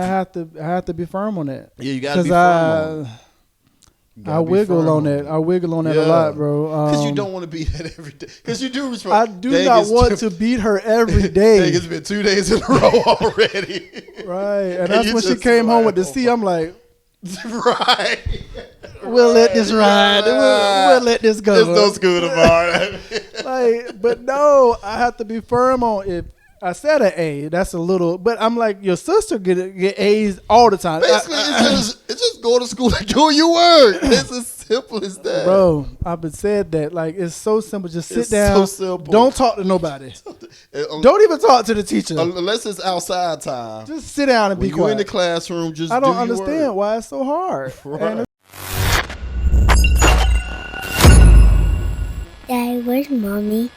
I have to be firm on that. Yeah, you gotta be firm on it. I wiggle on that. I wiggle on that a lot, bro. Because you don't want to be that every day. Because you do respond. I do not want to beat her every day. It's been 2 days in a row already. Right. And that's when she came home with the C. I'm like, right. We'll let this ride. We'll let this go. There's no school tomorrow. But no, I have to be firm on it. I said an A. That's a little, but I'm like, your sister get A's all the time. Basically, it's just go to school and do your work. It's as simple as that. Bro, I've been said that. Like, it's so simple. Just sit down. So simple. Don't talk to nobody. Don't even talk to the teacher. Unless it's outside time. Just sit down and be quiet. You're in the classroom, just I don't do your understand work. why it's so hard. Right. Daddy, where's Mommy?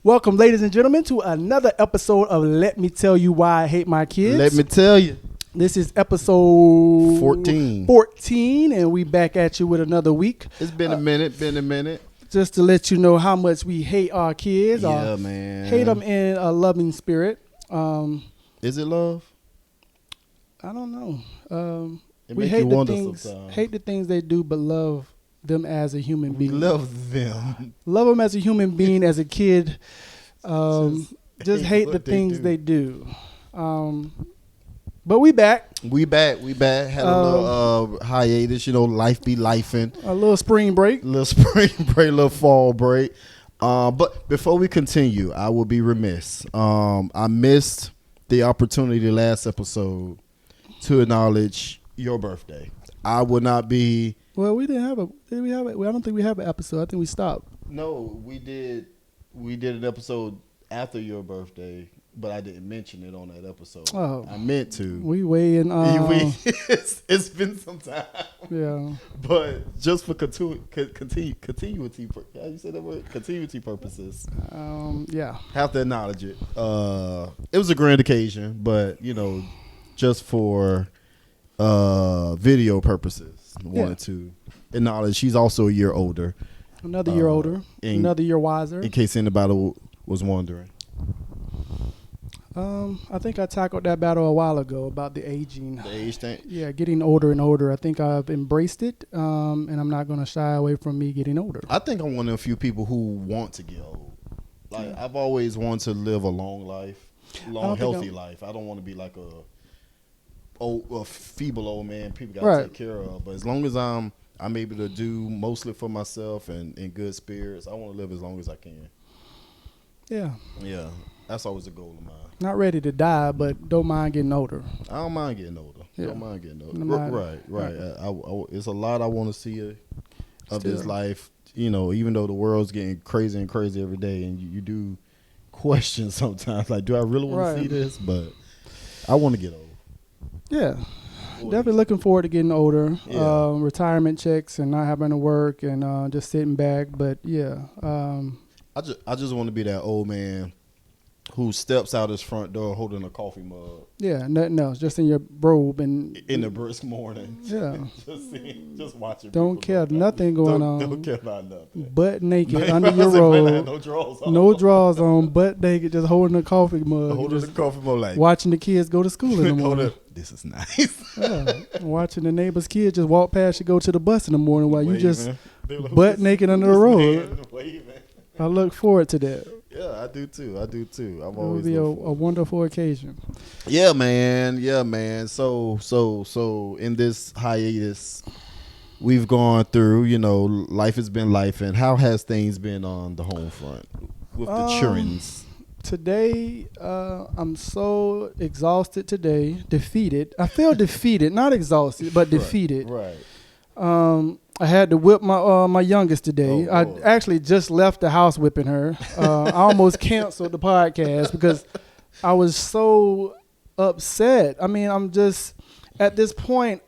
Welcome, ladies and gentlemen, to another episode of Let Me Tell You Why I Hate My Kids. Let me tell you. This is episode 14, and we back at you with another week. It's been a minute. Just to let you know how much we hate our kids. Yeah, man. Hate them in a loving spirit. Is it love? I don't know. It We make hate you the wonder things, sometimes. hate the things they do, but love them as a human We being. love them. Love them as a human being, as a kid. Just hate the things they do. But we back. We back. Had a little hiatus. You know, life be lifing. A little spring break. Little spring break, little fall break. But before we continue, I will be remiss. I missed the opportunity last episode to acknowledge your birthday. I would not be. Well, we didn't have a. Did we have it? Well, I don't think we have an episode. I think we stopped. No, we did. We did an episode after your birthday, but I didn't mention it on that episode. Oh. I meant to. We way in. It's been some time. Yeah. But just for continuity. How you say that word? Continuity purposes. Yeah. Have to acknowledge it. It was a grand occasion, but you know, just for video purposes, wanted to acknowledge she's also a year older. Another year older. Another year wiser. In case anybody was wondering. I think I tackled that battle a while ago about the aging. The age thing? Yeah, getting older and older. I think I've embraced it, and I'm not going to shy away from me getting older. I think I'm one of the few people who want to get old. Like, I've always wanted to live a long life, healthy life. I don't want to be like a feeble old man people got to take care of. But as long as I'm able to do mostly for myself and in good spirits, I want to live as long as I can. Yeah. Yeah, that's always a goal of mine. Not ready to die, but don't mind getting older. I don't mind getting older. Yeah. Don't mind getting older. No Right. It's a lot I want to see of this life. You know, even though the world's getting crazy and crazy every day, and you do question sometimes, like, do I really want to see this? But I want to get old. Yeah. Definitely looking forward to getting older. Yeah. Retirement checks and not having to work and just sitting back. But yeah. I just want to be that old man who steps out his front door holding a coffee mug. Yeah, nothing else. Just in your robe and in the brisk morning. Yeah. just watching. Don't care nothing going on. Don't care about nothing. Butt naked under your robe. No drawers on. No drawers on. Butt naked, just holding a coffee mug. Holding the coffee mug, like watching the kids go to school in the morning. This is nice. Yeah. Watching the neighbor's kids just walk past you, go to the bus in the morning while you just butt naked under the robe. I look forward to that. Yeah, I do too. It would be a wonderful occasion. Yeah, man. So in this hiatus we've gone through, you know, life has been life, and how has things been on the home front with the childrens? Today, I'm so exhausted today, defeated. I feel defeated, not exhausted, but defeated. Right. I had to whip my youngest today. Oh, I actually just left the house whipping her. I almost canceled the podcast because I was so upset. I mean, I'm just, at this point,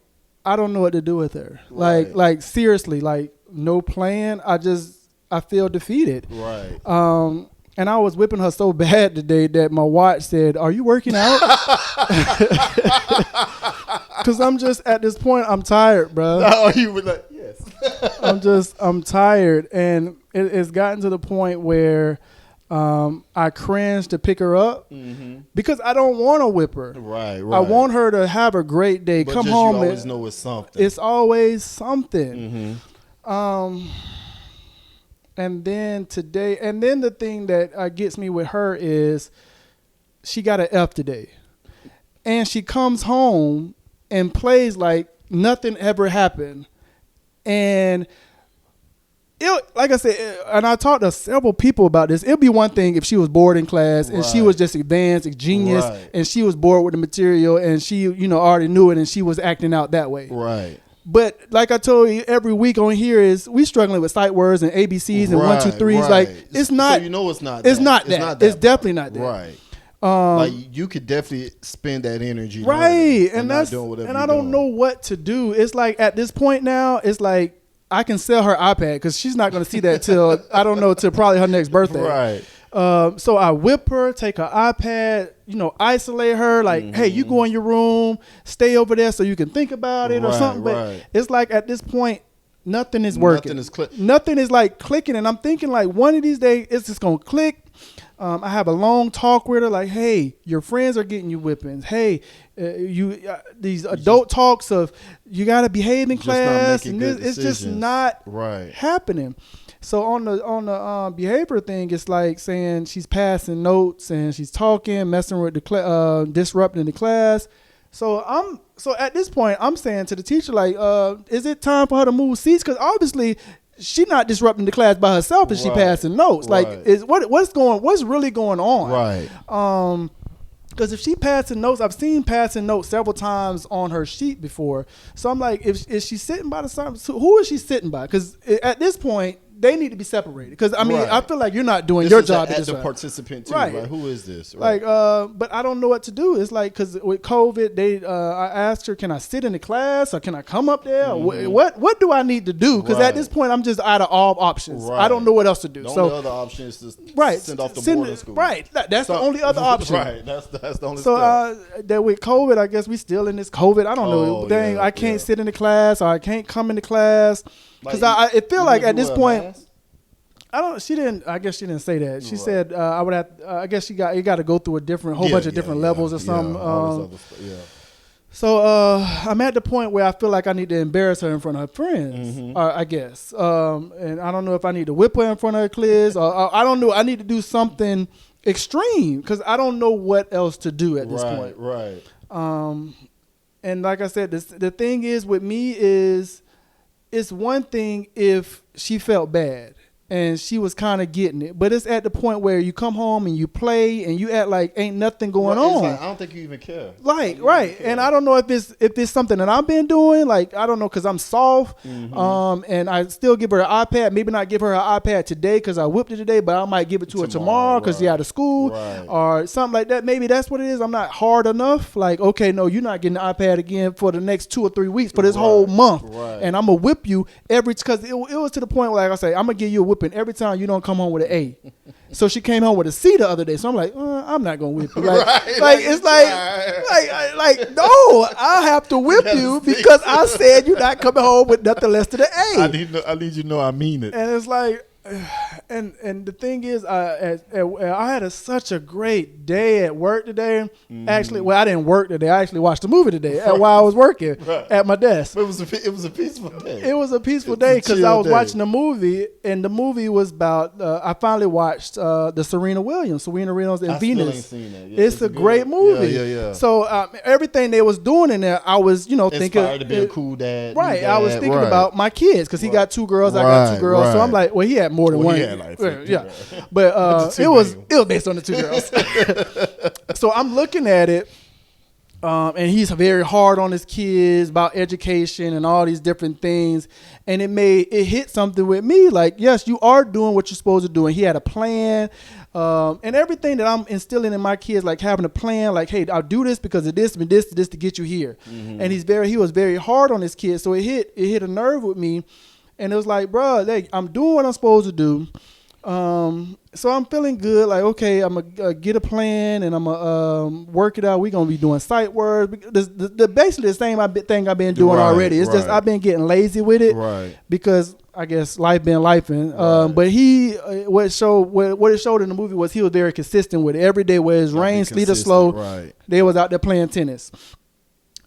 I don't know what to do with her. Right. Like seriously, like no plan. I feel defeated. Right. And I was whipping her so bad today that my watch said, "Are you working out?" Because I'm just, at this point, I'm tired, bro. Oh, you were like, yes. I'm tired. And it's gotten to the point where I cringe to pick her up because I don't want to whip her. Right. I want her to have a great day. But Come just home. You always know it's something. It's always something. And then today, and then the thing that gets me with her is she got an F today. And she comes home and plays like nothing ever happened. And like I said, and I talked to several people about this, it'd be one thing if she was bored in class and she was just advanced, a genius, and she was bored with the material and she, already knew it and she was acting out that way. Right. But like I told you, every week on here is we struggling with sight words and ABCs and 1, 2, 3s. Like it's not. So it's not. It's not that. It's definitely not that. Right. Like you could definitely spend that energy. Right. And that's. And I don't know what to do. It's like at this point now, it's like I can sell her iPad because she's not going to see that till I don't know till probably her next birthday. Right. So I whip her, take her iPad, isolate her. Like, hey, you go in your room, stay over there so you can think about it or something. But it's like at this point, nothing is working. Nothing is like clicking. And I'm thinking like one of these days it's just going to click. I have a long talk with her like, hey, your friends are getting you whippings. Hey, these adult talks of you got to behave in class. And it's just not happening. So on the behavior thing, it's like saying she's passing notes and she's talking, messing with the disrupting the class. So at this point, I'm saying to the teacher like, is it time for her to move seats? Because obviously she's not disrupting the class by herself and she passing notes. Like, what's really going on? Right. Because if she passing notes, I've seen passing notes several times on her sheet before. So I'm like, is she sitting by the side? So who is she sitting by? Because at this point, they need to be separated. Because I mean, I feel like you're not doing your job as a participant too. Right. Like, who is this? Right. Like, but I don't know what to do. It's like because with COVID, I asked her, can I sit in the class or can I come up there? What do I need to do? Because at this point, I'm just out of all options. I don't know what else to do. The only other option is to send off the boarding school. Right. That's the only other option. Right. That's the only. So that with COVID, I guess we still in this COVID. I don't know. Dang, I can't sit in the class or I can't come into class because it feel like at this point. She didn't. I guess she didn't say that. She said I would have. I guess you got to go through a whole bunch of different levels or something. So I'm at the point where I feel like I need to embarrass her in front of her friends. I guess. And I don't know if I need to whip her in front of her kids or I don't know. I need to do something extreme because I don't know what else to do at this point. Right. And like I said, the thing is with me is it's one thing if she felt bad. And she was kind of getting it. But it's at the point where you come home and you play and you act like ain't nothing going on. Like, I don't think you even care. Like, right. And I don't know if it's something that I've been doing. Like, I don't know because I'm soft. And I still give her an iPad. Maybe not give her an iPad today because I whipped it today. But I might give it to her tomorrow because she's out of school. Or something like that. Maybe that's what it is. I'm not hard enough. Like, okay, no, you're not getting the iPad again for the next 2 or 3 weeks for this whole month. And I'm going to whip you because it was to the point where, like I say, I'm going to give you a whipping every time you don't come home with an A. So she came home with a C the other day. So I'm like, I'm not gonna whip you. Like, like, no, I have to whip you because I said you're not coming home with nothing less than an A. I need you to know I mean it. And it's like, and the thing is, I had such a great day at work today. Actually, well, I didn't work today. I actually watched a movie today while I was working at my desk. But it was a peaceful day. It was a peaceful day because I was watching a movie, and the movie was about. I finally watched the Serena Williams and Venus. I still ain't seen it. Yeah, it's a great movie. Yeah. So everything they was doing in there, I was thinking inspired to be a cool dad. Right, I was thinking about my kids because he got 2 girls, I got 2 girls. So I'm like, well, he had more than one. But it was based on the 2 girls. So I'm looking at it, and he's very hard on his kids about education and all these different things, and it hit something with me. Like, yes, you are doing what you're supposed to do, and he had a plan, and everything that I'm instilling in my kids, like having a plan, like, hey, I'll do this because of this and this to get you here. And he was very hard on his kids, so it hit a nerve with me. And it was like, bro, I'm doing what I'm supposed to do. So I'm feeling good. Like, okay, I'm gonna get a plan and I'm gonna work it out. We're gonna be doing sight work. Basically the same thing I've been doing already. It's just I've been getting lazy with it, because I guess life been lifing. But what it showed in the movie was he was very consistent with it. Every day, whether it's rain, sleet, or slow, they was out there playing tennis.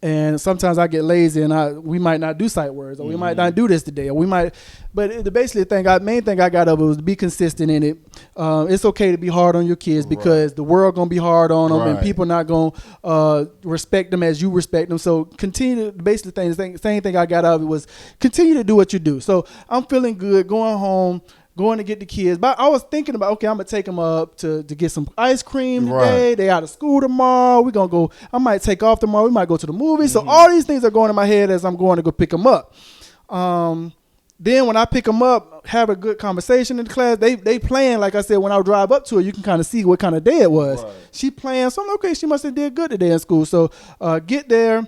And sometimes I get lazy and we might not do sight words, or we might not do this today, or we might. But the main thing I got of it was to be consistent in it. It's okay to be hard on your kids, because the world gonna be hard on them, and people not gonna respect them as you respect them. So continue. Basically, same thing I got out of it was continue to do what you do. So I'm feeling good going home, going to get the kids. But I was thinking about, okay, I'm going to take them up to get some ice cream today. They out of school tomorrow. We're going to go. I might take off tomorrow. We might go to the movies. So all these things are going in my head as I'm going to go pick them up. Then when I pick them up, have a good conversation in the class. They playing, like I said, when I drive up to her, you can kind of see what kind of day it was. She playing. So I'm like, okay, she must have did good today in school. So get there.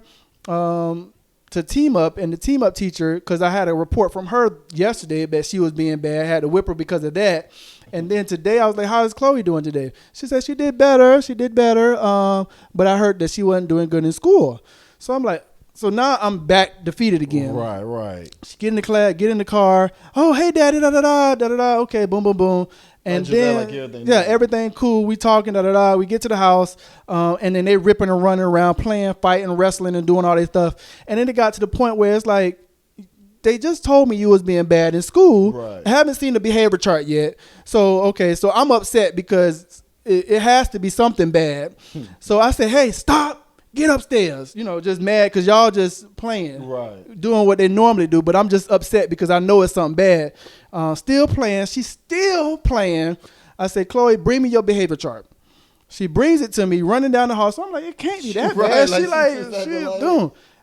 To team up, and the team up teacher, because I had a report from her yesterday that she was being bad, I had to whip her because of that. And then today I was like, how is Chloe doing today? She said she did better, but I heard that she wasn't doing good in school. So I'm like, so now I'm back defeated again. Right. She get in the class, get in the car. Oh, hey, daddy, da-da-da. Okay, boom, boom, boom. And then, everything cool. We talking, da-da-da. We get to the house, and then they ripping and running around, playing, fighting, wrestling, and doing all this stuff. And then it got to the point where it's like, they just told me you was being bad in school. I haven't seen the behavior chart yet. So, okay, so I'm upset because it has to be something bad. So I said, hey, stop. Get upstairs, just mad because y'all just playing, doing what they normally do. But I'm just upset because I know it's something bad. Still playing. She's still playing. I say, Chloe, bring me your behavior chart. She brings it to me, running down the hall. So I'm like, it can't be that bad. She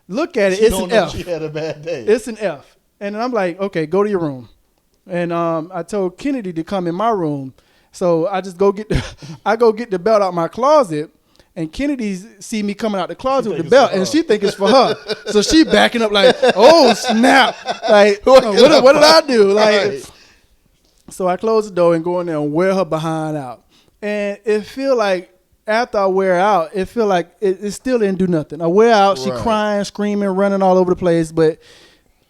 look at it. It's an F. She had a bad day. It's an F. And then I'm like, okay, go to your room. And I told Kennedy to come in my room. So I just go get the belt out my closet. And Kennedy see me coming out the closet with the belt, and she think it's for her. So she backing up like, oh, snap. Like, what did I do? Like, so I close the door and go in there and wear her behind out. And it feel like after I wear out, it feel like it still didn't do nothing. I wear out, she crying, screaming, running all over the place, but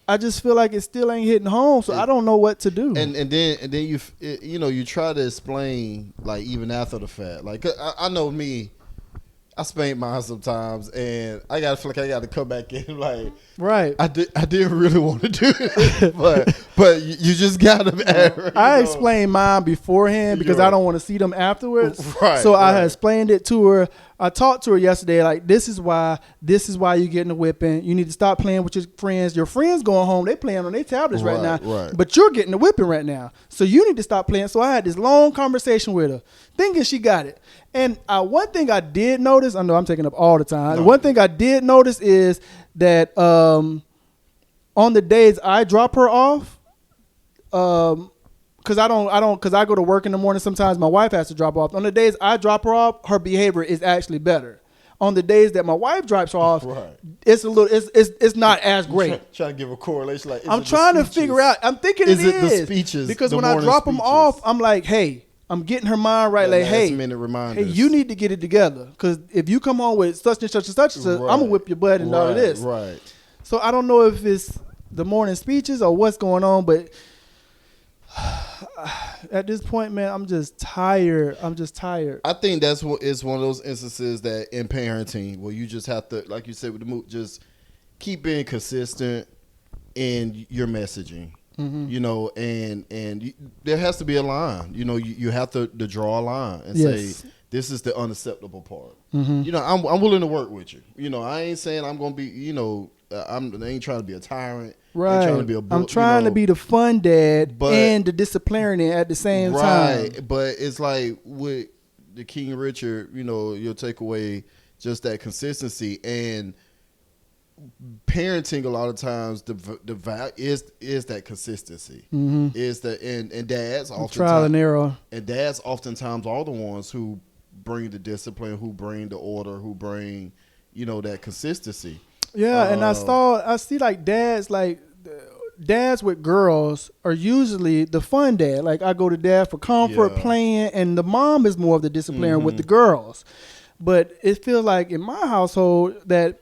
I just feel like it still ain't hitting home, so I don't know what to do. And then you try to explain, like, even after the fact. Like, I know me. I spank mine sometimes, and I gotta feel like I gotta come back in. Like, I didn't really want to do it, but you just gotta. I explained mine beforehand because I don't want to see them afterwards. So I explained it to her. I talked to her yesterday. Like, this is why you're getting a whipping. You need to stop playing with your friends. Your friends going home, they playing on their tablets right now. But you're getting a whipping right now. So you need to stop playing. So I had this long conversation with her, thinking she got it. And one thing I did notice, I know I'm taking up all the time. One thing I did notice is that on the days I drop her off, because I go to work in the morning. Sometimes my wife has to drop off. On the days I drop her off, her behavior is actually better. On the days that my wife drops her off, it's not as great. Trying to give a correlation. Like, I'm trying to figure out. I'm thinking it is. The speeches? Because when I drop them off, I'm like, hey. I'm getting her mind right. Like, hey, you need to get it together. Because if you come home with such and such and such, I'm going to whip your butt and all of this. So I don't know if it's the morning speeches or what's going on, but at this point, man, I'm just tired. I think it's one of those instances that in parenting where you just have to, like you said with the move, just keep being consistent in your messaging. And there has to be a line. You have to draw a line and say this is the unacceptable part. I'm willing to work with you. I ain't saying I'm gonna be. I ain't trying to be a tyrant. Right. Trying to be I'm trying to be the fun dad and the disciplinarian at the same time. Right, but it's like with the King Richard. You'll take away just that consistency and. Parenting a lot of times the value is that consistency is that and dads often trial and error, and dads oftentimes are the ones who bring the discipline, who bring the order, who bring that consistency. And I see like dads, like dads with girls are usually the fun dad. Like I go to dad for comfort, Yeah. playing, and the mom is more of the disciplinarian with the girls. But it feels like in my household that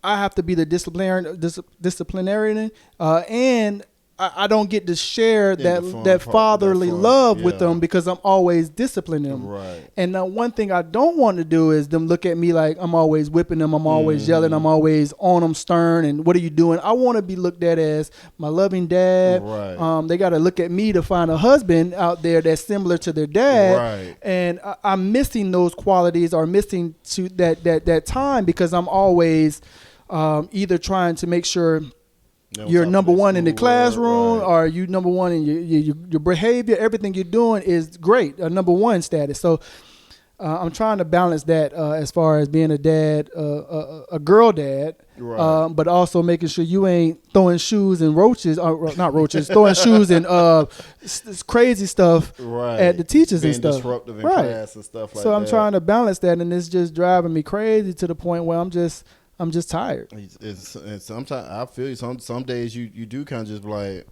I have to be the disciplinarian, and I don't get to share the fun that part, fatherly that fun, love with yeah. them because I'm always disciplining them. Right. And one thing I don't want to do is them look at me like I'm always whipping them, I'm always yelling, I'm always on them stern, and what are you doing? I want to be looked at as my loving dad. Right. They got to look at me to find a husband out there that's similar to their dad. Right. And I'm missing those qualities or missing to that time because I'm always either trying to make sure you're number one in the classroom, right. or you number one in your behavior. Everything you're doing is great, a number one status. So I'm trying to balance that as far as being a dad, a girl dad, Right. but also making sure you ain't throwing shoes and roaches, not roaches, throwing shoes and crazy stuff Right. at the teachers Being and stuff. disruptive in Right. class and stuff like So that. I'm trying to balance that, and it's just driving me crazy to the point where I'm just tired. It's sometimes I feel you. Some days you do kind of just be like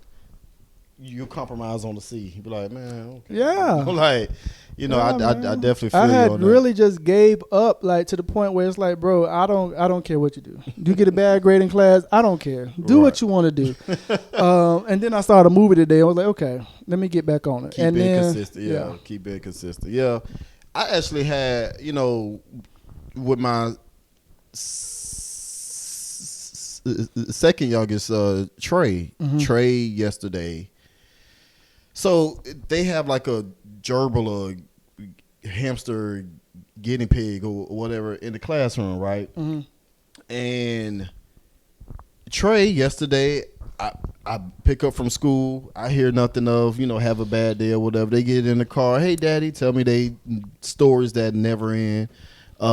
you compromise on the C. You be like, man, okay. Yeah. Like, you know, Yeah, I man. definitely feel I you had on that. really just gave up, like to the point where it's like, bro, I don't care what you do. You get a bad grade in class, I don't care. Do Right. what you want to do. And then I started a movie today. I was like, okay, let me get back on it. Keep and being then, consistent. Yeah, keep being consistent. Yeah, I actually had, you know, with my second youngest, Trey. Trey yesterday. So they have like a gerbil or hamster guinea pig or whatever in the classroom, right? And Trey yesterday, I pick up from school. I hear nothing of, you know, have a bad day or whatever. They get in the car. Hey, daddy, tell me they stories that never end.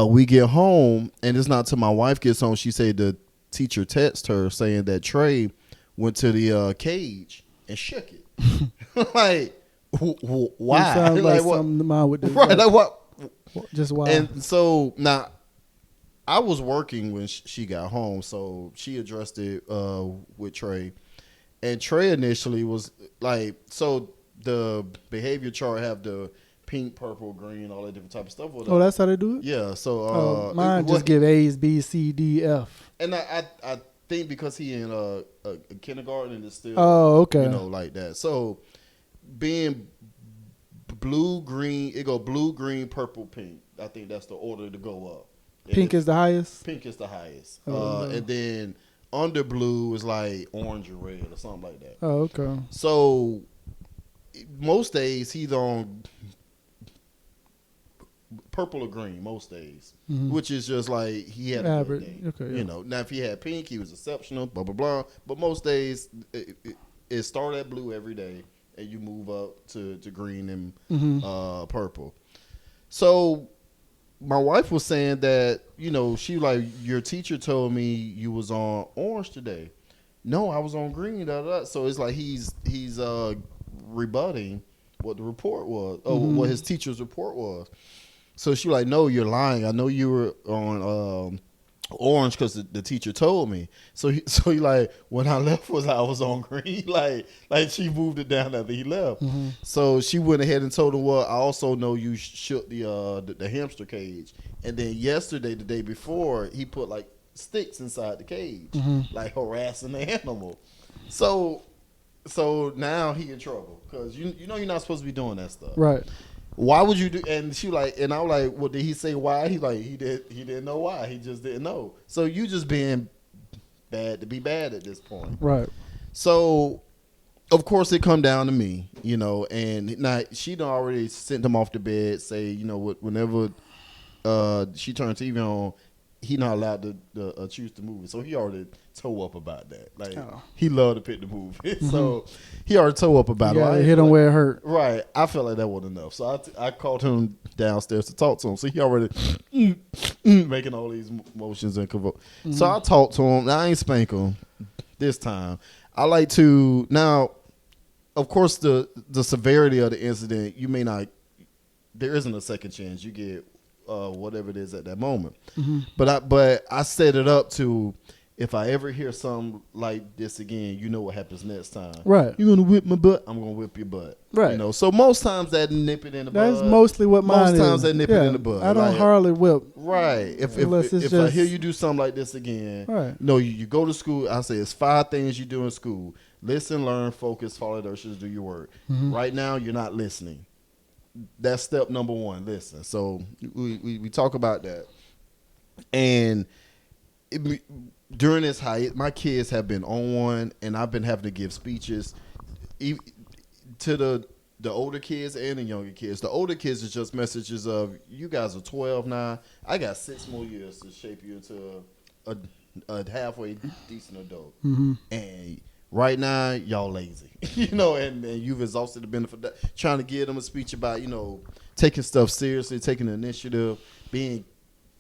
We get home, and it's not till my wife gets home. She said the teacher texted her saying that Trey went to the cage and shook it. Like, why? It sounds like what? something the mom would do. Right, like what? Just why? And so now, I was working when she got home, so she addressed it with Trey. And Trey initially was like, so the behavior chart have the pink, purple, green, all that different type of stuff. Oh, that's how they do it? Yeah, so mine just give A's, B, C, D, F. and I think because he in a kindergarten and it's still Okay. you know, like that. So being blue, green, it go blue, green, purple, pink. I think that's the order to go up. And Pink is the highest? pink is the highest. Oh. And then under blue is like orange or red or something like that. Oh, okay. So most days he's on purple or green most days, which is just like he had a Average. good day. Okay, yeah. You know, now if he had pink, he was exceptional, blah, blah, blah. But most days it start at blue every day and you move up to green and purple. So my wife was saying that, you know, she like, your teacher told me you was on orange today. No, I was on green. Da, da, da. So it's like he's rebutting what the report was, or what his teacher's report was. So she was like, no, you're lying. I know you were on orange because the teacher told me. So he like, when I left I was on green. like she moved it down after he left. So she went ahead and told him, well, I also know you shook the hamster cage. And then yesterday, the day before, he put like sticks inside the cage, like harassing the animal. So now he in trouble because you know you're not supposed to be doing that stuff. Right. Why would you do? And she like, and I was like, well, did he say why? He like, he didn't know why. He just didn't know. So you just being bad to be bad at this point. Right. So of course it come down to me, you know, and now she done already sent him off to bed. Say, you know, whenever she turned TV on, he not allowed to choose the movie. So he already toe up about that. Like he loved to pick the movie. So he already toe up about Yeah, it. hit him where it hurt. Right. I felt like that wasn't enough. So I called him downstairs to talk to him. So he already making all these motions and convulsions. So I talked to him. Now I ain't spank him this time. I like to, now, of course, the severity of the incident, you may not, there isn't a second chance. You get whatever it is at that moment. But I set it up to, if I ever hear something like this again, you know what happens next time. Right. You're gonna whip my butt. I'm gonna whip your butt. Right. You know. So most times that nip it in the butt. That's mostly what mine is. Most times that nip it in the butt. I don't Like, hardly whip. Right. If I hear you do something like this again, right. No, you go to school. I say it's 5 things you do in school: listen, learn, focus, follow directions, do your work. Mm-hmm. Right now, you're not listening. That's step number 1. Listen. So we talk about that, and during this height, my kids have been on one, and I've been having to give speeches to the older kids and the younger kids. The older kids is just messages of, you guys are 12 now. I got 6 more years to shape you into a halfway decent adult. Mm-hmm. And right now, y'all lazy. You know, and you've exhausted the benefit of that. Trying to give them a speech about, you know, taking stuff seriously, taking the initiative, being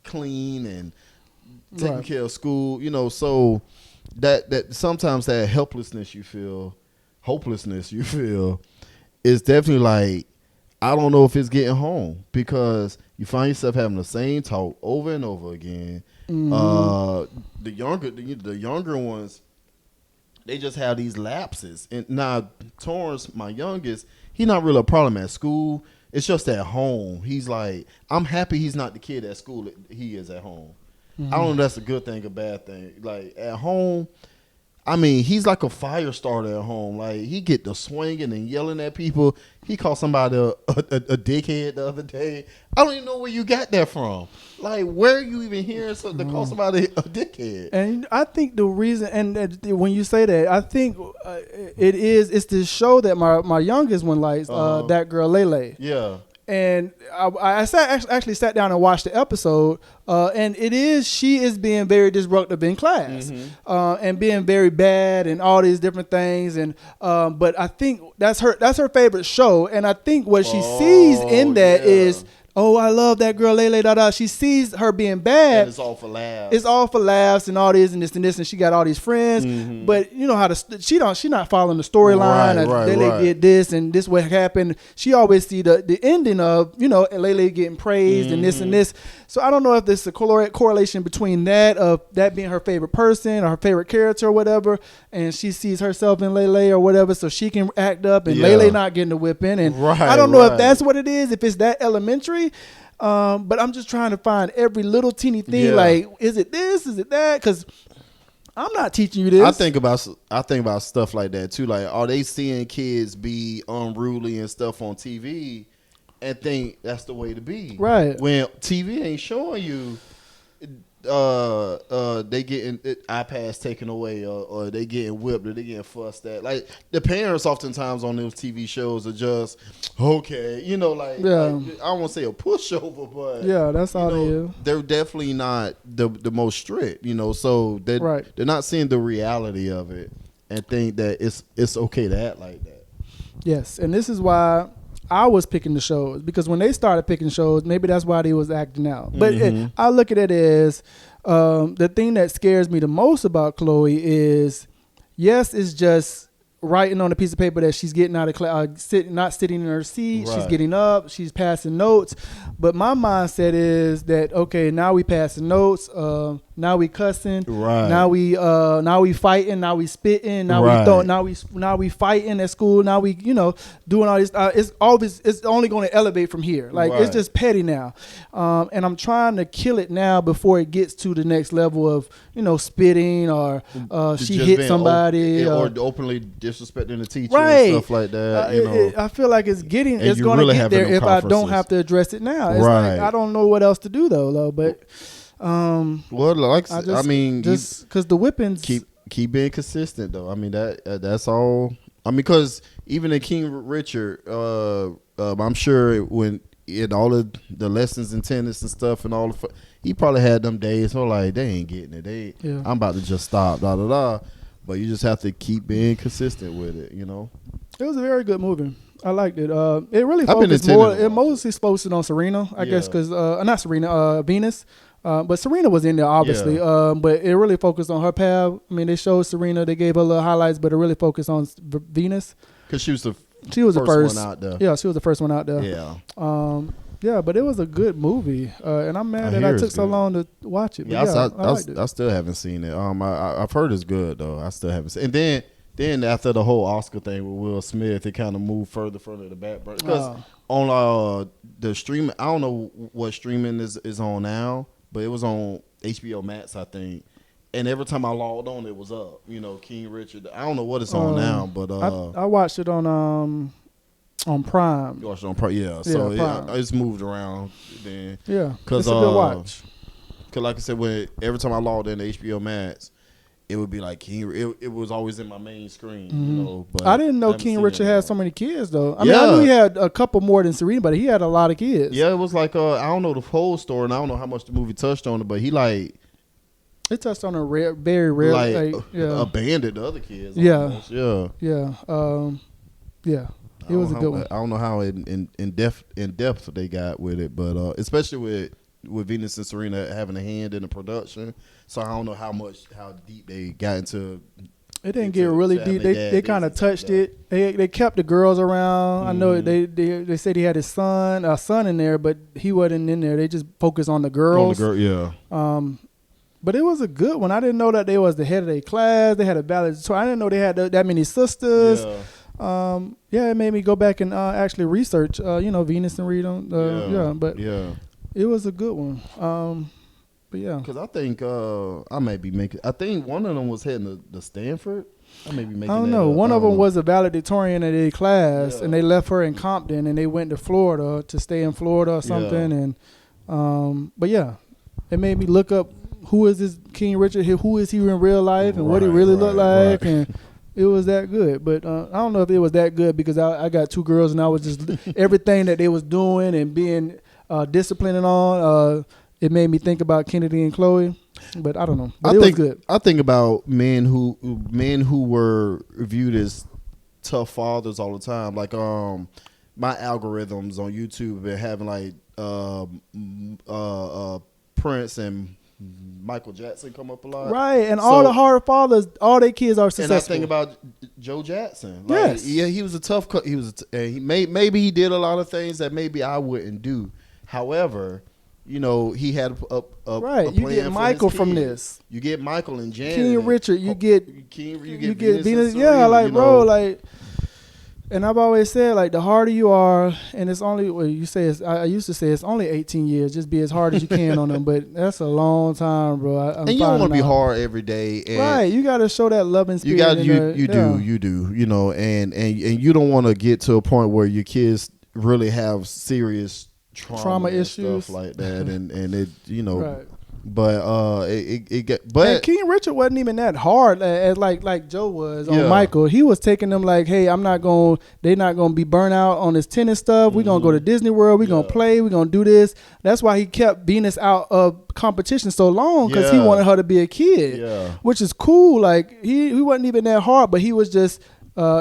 clean, and taking care of school, you know. So that sometimes that hopelessness you feel is definitely like, I don't know if it's getting home, because you find yourself having the same talk over and over again. Mm-hmm. The younger ones, they just have these lapses. And now Torrance, my youngest, he's not really a problem at school. It's just at home. He's like, I'm happy he's not the kid at school that he is at home. Mm-hmm. I don't know if that's a good thing or bad thing. Like, at home, I mean, he's like a fire starter at home. Like, he get to swinging and yelling at people. He called somebody a dickhead the other day. I don't even know where you got that from. Like, where are you even hearing something to call somebody a dickhead? And I think the reason, and when you say that, I think it's to show that my youngest one likes that girl Lele. Yeah. And I actually sat down and watched the episode, and she is being very disruptive in class, and being very bad and all these different things. And but I think that's her favorite show, and I think what she sees in that is, oh, I love that girl, Lele, da da. She sees her being bad. And it's all for laughs. It's all for laughs and all this and this and this, and she got all these friends. Mm-hmm. But you know how she not following the storyline. Lele did this and this what happened. She always see the ending of, you know, Lele getting praised and this and this. So I don't know if there's a correlation between that being her favorite person or her favorite character or whatever, and she sees herself in Lele or whatever, so she can act up, and Lele not getting the whipping. And I don't know if that's what it is, if it's that elementary. But I'm just trying to find every little teeny thing. Like, is it this? Is it that? Because I'm not teaching you this. I think about stuff like that too. Like, are they seeing kids be unruly and stuff on TV and think that's the way to be? Right. When TV ain't showing you, they getting iPads taken away, or they getting whipped, or they getting fussed at. Like, the parents oftentimes on those TV shows are just okay, you know, like I don't want to say a pushover, but that's all they is. They're definitely not the most strict, you know. So they're not seeing the reality of it and think that it's okay to act like that. Yes, and this is why I was picking the shows, because when they started picking shows, maybe that's why they was acting out. But I look at it as the thing that scares me the most about Chloe is, yes, it's just writing on a piece of paper that she's getting out of class, not sitting in her seat. She's getting up, she's passing notes. But my mindset is that, okay, now we passing notes. Now we cussing. Right. Now we fighting. Now we spitting. Now we throwing. Now we fighting at school. Now we doing all this. It's only going to elevate from here. Like, it's just petty now, and I'm trying to kill it now before it gets to the next level of spitting or she hit somebody or openly disrespecting the teacher and stuff like that. I feel like it's going to get there if I don't have to address it now. It's like, I don't know what else to do though. But I mean, just because the whippings keep being consistent though. I mean, that's all. I mean, because even in King Richard, I'm sure when in all of the lessons in tennis and stuff and all the, he probably had them days where like they ain't getting it. I'm about to just stop. Da da da. But you just have to keep being consistent with it. It was a very good movie. I liked it. It really focused more. It mostly focused on Serena, I guess, because not Serena, Venus. But Serena was in there, obviously. But it really focused on her path. I mean, they showed Serena. They gave her little highlights, but it really focused on Venus. Because she was the first one out there. Yeah, she was the first one out there. Yeah. Yeah, but it was a good movie, and I'm mad that I took so long to watch it. But I still haven't seen it. I've heard it's good though. I still haven't seen. And then after the whole Oscar thing with Will Smith, it kind of moved further the back burner. Because on the streaming, I don't know what streaming is on now, but it was on HBO Max, I think. And every time I logged on, it was up. You know, King Richard. I don't know what it's on now, but I watched it on Prime. You watched it on Prime, yeah. So it's moved around then. Yeah, it's a good watch. Because like I said, every time I logged in to HBO Max, it would be like King. It was always in my main screen, you know. But I didn't know King Richard had so many kids though. I mean, I knew he had a couple more than Serena, but he had a lot of kids. Yeah, it was like I don't know the whole story, and I don't know how much the movie touched on it, but it touched on a very rare, abandoned the other kids. Yeah, almost. yeah. It was a good one. I don't know how in depth they got with it, but especially with Venus and Serena having a hand in the production, so I don't know how deep they got into. It didn't get really deep. They kind of touched it. They kept the girls around. I know they said he had his son in there, but he wasn't in there. They just focused on the girls. But it was a good one. I didn't know that they was the head of their class. They had a valedictorian. I didn't know they had that many sisters. It made me go back and actually research. Venus and Rita. But it was a good one. But yeah, because I think I may be making. I think one of them was heading to Stanford. I may be making. I don't know. One of them was a valedictorian of their class, and they left her in Compton, and they went to Florida to stay in Florida or something. And but yeah, it made me look up who is this King Richard here, who is he in real life, and what he really looked like, and it was that good. But I don't know if it was that good because I got two girls, and I was just everything that they was doing and being disciplining on. It made me think about Kennedy and Chloe, but I don't know. But it was good. I think about men who were viewed as tough fathers all the time. Like my algorithms on YouTube have been having like Prince and Michael Jackson come up a lot. Right, and all the hard fathers, all their kids are successful. And I think about Joe Jackson. Like, yes. Yeah, he was a tough maybe he did a lot of things that maybe I wouldn't do. However, he had a right. You get Michael from this. You get Michael and Janet. King Richard. You get Venus. Yeah, like bro, like. And I've always said, like, the harder you are, and it's only, I used to say it's only 18 years. Just be as hard as you can on them. But that's a long time, bro. And you don't want to be hard every day. And right. You got to show that loving spirit. You do. And you don't want to get to a point where your kids really have serious trauma issues, stuff like that. and it, right. But but King Richard wasn't even that hard as like Joe was on Michael. He was taking them like, hey, they're not gonna be burnt out on this tennis stuff. We're gonna go to Disney World. We're gonna play. We're gonna do this. That's why he kept Venus out of competition so long because he wanted her to be a kid, which is cool. Like he wasn't even that hard, but he was just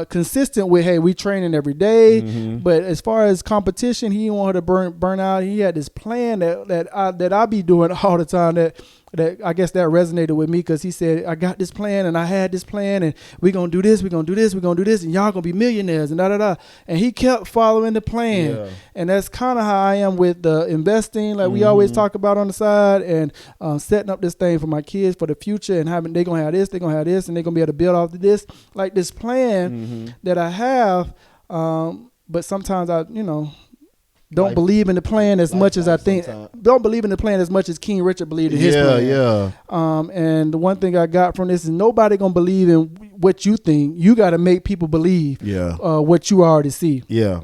consistent with, hey, we training every day. But as far as competition, he didn't want her to burn out. He had this plan that I be doing all the time that I guess that resonated with me because he said, I got this plan and I had this plan and we're going to do this, we're going to do this, we're going to do this, and y'all going to be millionaires and da-da-da. And he kept following the plan. Yeah. And that's kind of how I am with the investing, like we always talk about on the side, and setting up this thing for my kids for the future and having, they're going to have this, and they're going to be able to build off of this. Like this plan that I have, but sometimes I, don't believe in the plan as much as I think. Don't believe in the plan as much as King Richard believed in his plan. Yeah. And the one thing I got from this is nobody gonna believe in what you think. You got to make people believe. What you already see. Yeah.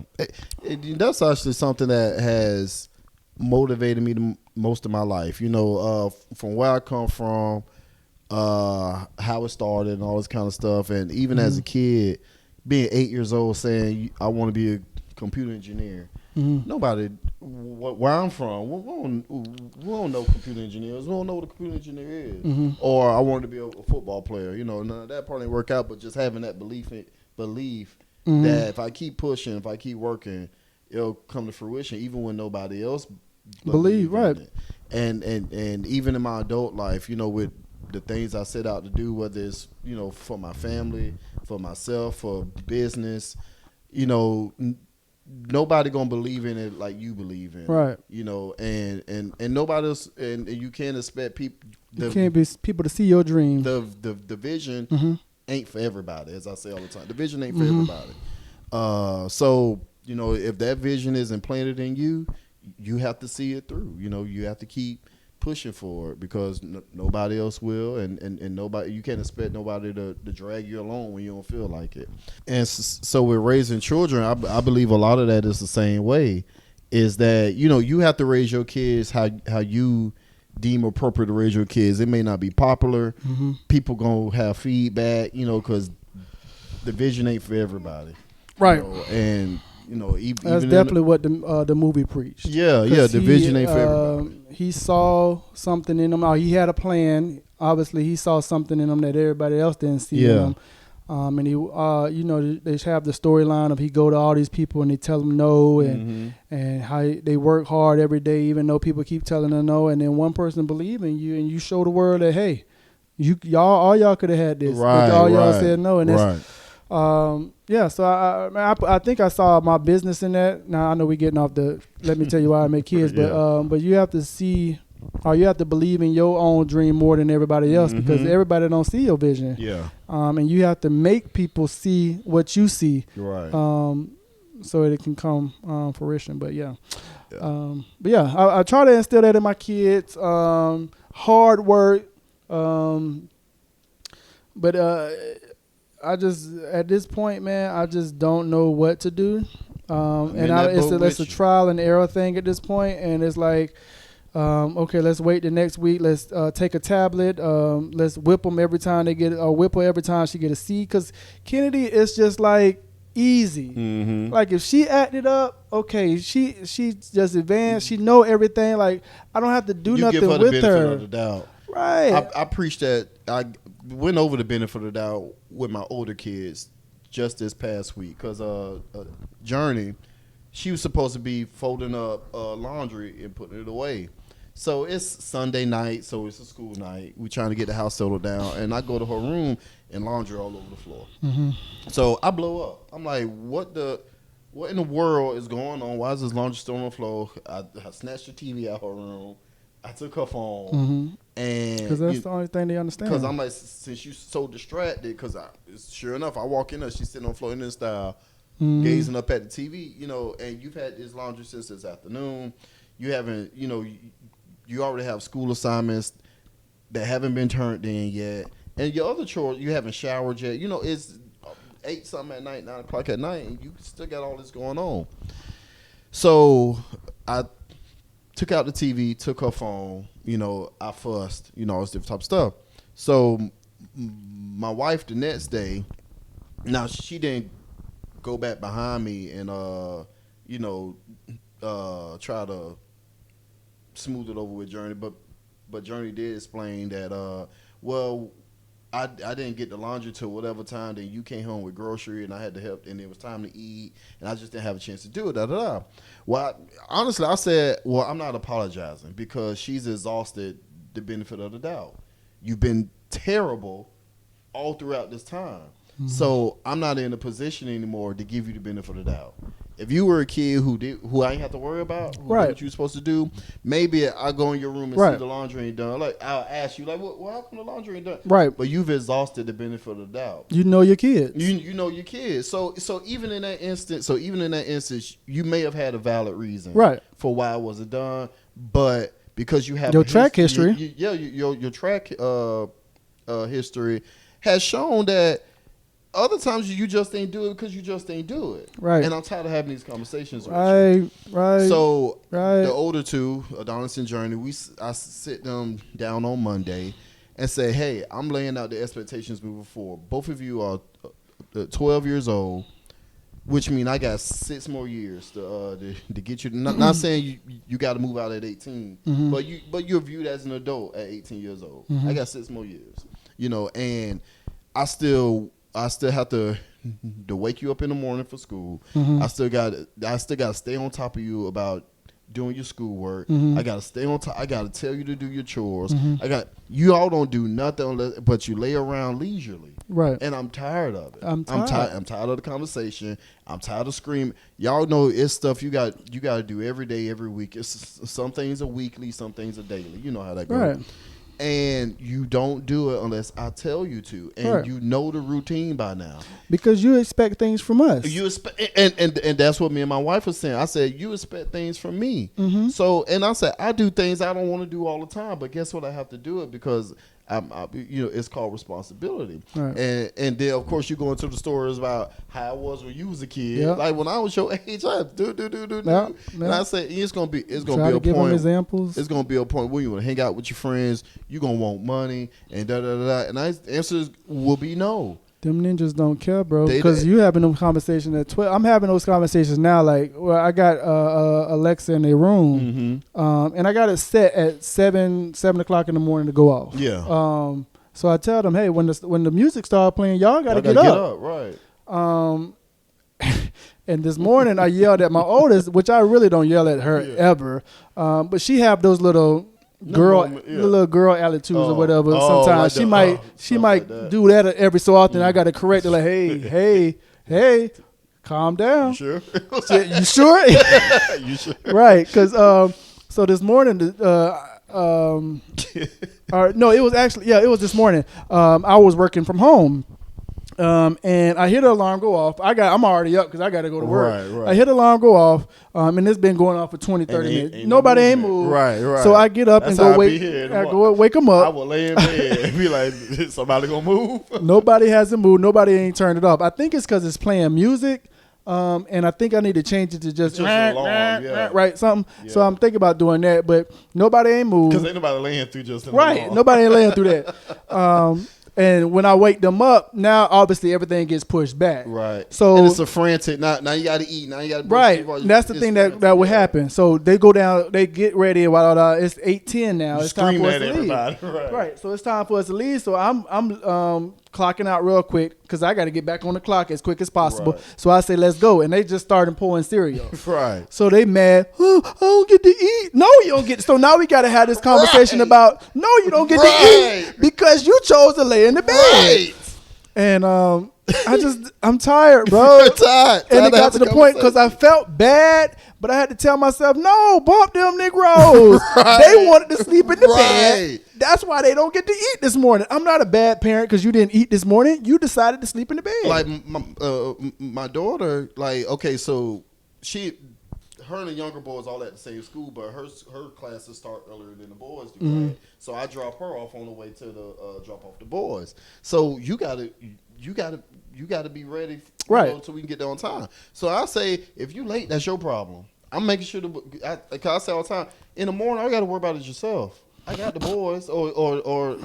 That's actually something that has motivated me most of my life. From where I come from, how it started, and all this kind of stuff, and even as a kid, being 8 years old, saying I want to be a computer engineer. Nobody, where I'm from, we don't know computer engineers. We don't know what a computer engineer is. Or I wanted to be a football player. None of that part didn't work out. But just having that belief that if I keep pushing, if I keep working, it'll come to fruition, even when nobody else believe right. It. And even in my adult life, with the things I set out to do, whether it's for my family, for myself, for business, nobody gonna believe in it like you believe in Right. it, you know, and nobody else, and you can't expect people. You can't be people to see your dream. The vision Mm-hmm. ain't for everybody, as I say all the time. The vision ain't for Mm-hmm. everybody. So you know, if that vision is implanted in you, you have to see it through. You know, you have to keep pushing for it because nobody else will, and nobody, you can't expect nobody to drag you along when you don't feel like it. And so with raising children, I believe a lot of that is the same way, is that, you know, you have to raise your kids how you deem appropriate to raise your kids. It may not be popular. Mm-hmm. People gonna have feedback, you know, because the vision ain't for everybody, Right. you know, and you know, That's definitely what the movie preached. Yeah, the vision ain't for everybody. He saw something in them. He had a plan. Obviously, he saw something in them that everybody else didn't see in them. And he, you know, they have the storyline of he go to all these people and they tell them no, and how they work hard every day, even though people keep telling them no. And then one person believe in you, and you show the world that, hey, all y'all could have had this, but all y'all said no, and that's. Yeah, so I think I saw my business in that. Now I know we're getting off the let me tell you why I make kids, but you have to see, or you have to believe in your own dream more than everybody else, because everybody don't see your vision. Yeah. And you have to make people see what you see. Right. So it can come fruition. But yeah. I try to instill that in my kids. Hard work. But I just, at this point, man, I just don't know what to do. It's a trial and error thing at this point. And it's like, okay, let's wait the next week. Let's take a tablet. Let's whip them every time they get, or whip her every time she get a C. Because Kennedy is just like easy. Mm-hmm. Like if she acted up, okay, she just advanced. She know everything. Like I don't have to do nothing give her the with benefit her. of the doubt. Right. I preach that. I went over the benefit of the doubt with my older kids just this past week because Journey, she was supposed to be folding up laundry and putting it away. So it's Sunday night, so it's a school night. We're trying to get the house settled down, and I go to her room and laundry all over the floor. Mm-hmm. So I blow up. I'm like, what in the world is going on? Why is this laundry still on the floor? I snatched the TV out her room. I took her phone, and because that's the only thing they understand. Because I'm like, since you so distracted, because sure enough, I walk in there, she's sitting on the floor in this style, gazing up at the TV, you know, and you've had this laundry since this afternoon. You haven't, you know, you already have school assignments that haven't been turned in yet, and your other chores, you haven't showered yet. You know, it's 8 something at night, 9 o'clock at night, and you still got all this going on. So I took out the TV, took her phone, you know, I fussed, you know, all this different type of stuff. So my wife the next day, now she didn't go back behind me and, you know, try to smooth it over with Journey, but Journey did explain that, well, I didn't get the laundry till whatever time, then you came home with grocery and I had to help, and it was time to eat, and I just didn't have a chance to do it, Well, honestly, I said, well, I'm not apologizing because she's exhausted the benefit of the doubt. You've been terrible all throughout this time. Mm-hmm. So I'm not in a position anymore to give you the benefit of the doubt. If you were a kid who I ain't have to worry about, what you're supposed to do, maybe I go in your room and see the laundry ain't done. Like I'll ask you, like, what happened to the laundry ain't done? Right. But you've exhausted the benefit of the doubt. You know your kids. You know your kids. So even in that instance, you may have had a valid reason, for why it wasn't done. But because you have your track history, your track history has shown that. Other times you just ain't do it because you just ain't do it. Right. And I'm tired of having these conversations with you. Right. So the older two, Adonis and Journey, I sit them down on Monday and say, hey, I'm laying out the expectations moving forward. Both of you are 12 years old, which means I got 6 more years to get you. Not saying you got to move out at 18, but you're viewed as an adult at 18 years old. I got 6 more years, you know, and I still have to wake you up in the morning for school. I still got to stay on top of you about doing your schoolwork. Mm-hmm. I gotta stay on top. I gotta tell you to do your chores. You all don't do nothing but you lay around leisurely. Right. And I'm tired of it. I'm tired. I'm tired of the conversation. I'm tired of screaming. Y'all know it's stuff you got to do every day, every week. It's some things are weekly, some things are daily. You know how that goes. Right. And you don't do it unless I tell you to, and Right. you know the routine by now. Because you expect things from us. You expect, and that's what me and my wife was saying. I said you expect things from me. Mm-hmm. So, and I said I do things I don't want to do all the time, but guess what? I have to do it because it's called responsibility. Right. And then of course you go into the stories about how it was when you was a kid. Yep. Like when I was your age, I had to do. Yep. And I said it's gonna be Try a to give them point. examples. It's gonna be a point where you want to hang out with your friends. You gonna want money and da da da. And the answers will be no. Them ninjas don't care, bro. They- Because you having them conversations at 12. I'm having those conversations now. Like, well, I got Alexa in their room, Mm-hmm. and I got it set at 7 o'clock in the morning to go off. Yeah. So I tell them, hey, when the music start playing, y'all gotta Y'all get up. Right. And this morning I yelled at my oldest, which I really don't yell at her ever. But she have those little little girl attitudes or whatever. Sometimes like she might like that. do that every so often. I got to correct her like, hey, calm down. You sure? You sure? You sure? Right, because so this morning, no, it was this morning. I was working from home. And I hear the alarm go off. I'm already up because I got to go to work. Right. I hear the alarm go off, and it's been going off for 20, 30 minutes. ain't Nobody no ain't movement. moved. Right. So I get up That's and how go I be here in the morning. wake them I up. will lay in bed and be like, somebody gonna move? Nobody hasn't moved. Nobody ain't turned it off. I think it's because it's playing music. And I think I need to change it to just an alarm, yeah. right, something. Yeah. So I'm thinking about doing that, but nobody ain't moved. Because ain't nobody laying through just an Right. alarm. Nobody ain't laying through that. And when I wake them up, now obviously everything gets pushed back. Right. So and it's a frantic. Now you got to eat. Now you got to right. That's the thing that would happen. So they go down, they get ready. It's 8:10 now. It's time for us to leave. Right. So it's time for us to leave. So I'm clocking out real quick because I got to get back on the clock as quick as possible. Right. So I say, let's go. And they just started pouring cereal. Right. So they mad. Oh, I don't get to eat. No, you don't get. So now we got to have this conversation about, no, you don't get to eat because you chose to lay in the bed. Right. And I'm tired, bro. tired. And it got to the point because I felt bad, but I had to tell myself, no, bump them Negroes. They wanted to sleep in the bed. That's why they don't get to eat this morning. I'm not a bad parent because you didn't eat this morning. You decided to sleep in the bed. Like my daughter, like, okay, so her and the younger boys all at the same school, but her classes start earlier than the boys do. Mm-hmm. Right? So I drop her off on the way to the drop off the boys. So you gotta be ready, right? So we can get there on time. So I say, if you late, that's your problem. I'm making sure I say all the time, in the morning, I got to worry about it yourself. I got the boys, or